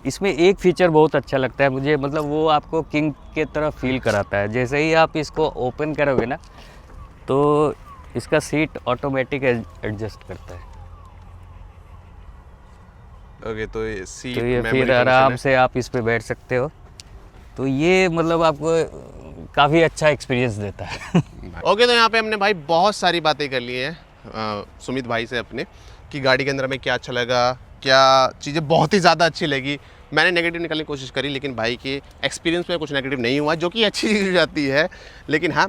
D: इसमें एक फीचर बहुत अच्छा लगता है मुझे, मतलब वो आपको किंग के तरह फील कराता है। जैसे ही आप इसको ओपन करोगे ना तो इसका सीट ऑटोमेटिक एडजस्ट करता है,
B: ओके। तो ये सीट
D: तो ये
B: मेमोरी
D: फिर
B: फंक्शन
D: आराम
B: है।
D: से आप इस पे बैठ सकते हो। तो ये मतलब आपको काफ़ी अच्छा एक्सपीरियंस देता है।
B: ओके, तो यहाँ पे हमने भाई बहुत सारी बातें कर ली हैं सुमित भाई से अपने, कि गाड़ी के अंदर हमें क्या अच्छा लगा, क्या चीज़ें बहुत ही ज़्यादा अच्छी लगी। मैंने नेगेटिव निकालने की कोशिश करी, लेकिन भाई के एक्सपीरियंस में कुछ नेगेटिव नहीं हुआ, जो कि अच्छी चीज़ हो जाती है। लेकिन हाँ,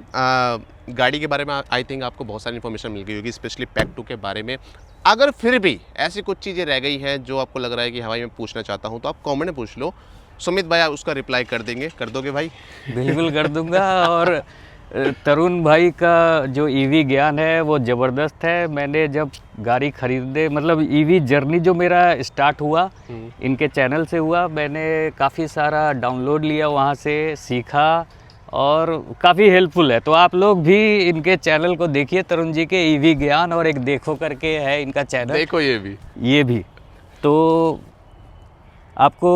B: गाड़ी के बारे में आई थिंक आपको बहुत सारी इन्फॉर्मेशन मिल गई होगी, स्पेशली पैक 2 के बारे में। अगर फिर भी ऐसी कुछ चीज़ें रह गई हैं जो आपको लग रहा है कि भाई मैं पूछना चाहता हूँ, तो आप कॉमेंट में पूछ लो, सुमित भाई आप उसका रिप्लाई कर देंगे। कर दोगे भाई?
D: बिल्कुल कर दूंगा। और तरुण भाई का जो ईवी ज्ञान है वो ज़बरदस्त है। मैंने जब गाड़ी खरीदे, मतलब ईवी जर्नी जो मेरा स्टार्ट हुआ इनके चैनल से हुआ, मैंने काफ़ी सारा डाउनलोड लिया, वहाँ से सीखा, और काफ़ी हेल्पफुल है। तो आप लोग भी इनके चैनल को देखिए, तरुण जी के ईवी ज्ञान, और एक देखो करके है इनका चैनल,
B: देखो ये भी।
D: तो आपको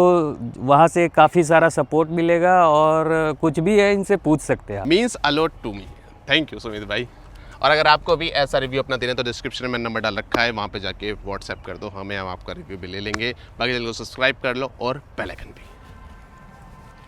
D: वहाँ से काफ़ी सारा सपोर्ट मिलेगा, और कुछ भी है इनसे पूछ सकते हैं आप।
B: Means a lot to me. Thank you Sumit भाई। और अगर आपको भी ऐसा रिव्यू अपना देना है तो डिस्क्रिप्शन में नंबर डाल रखा है, वहाँ पे जाके व्हाट्सएप कर दो हमें, हम आपका रिव्यू भी ले लेंगे। बाकी चैनल को सब्सक्राइब कर लो और बेल आइकन भी।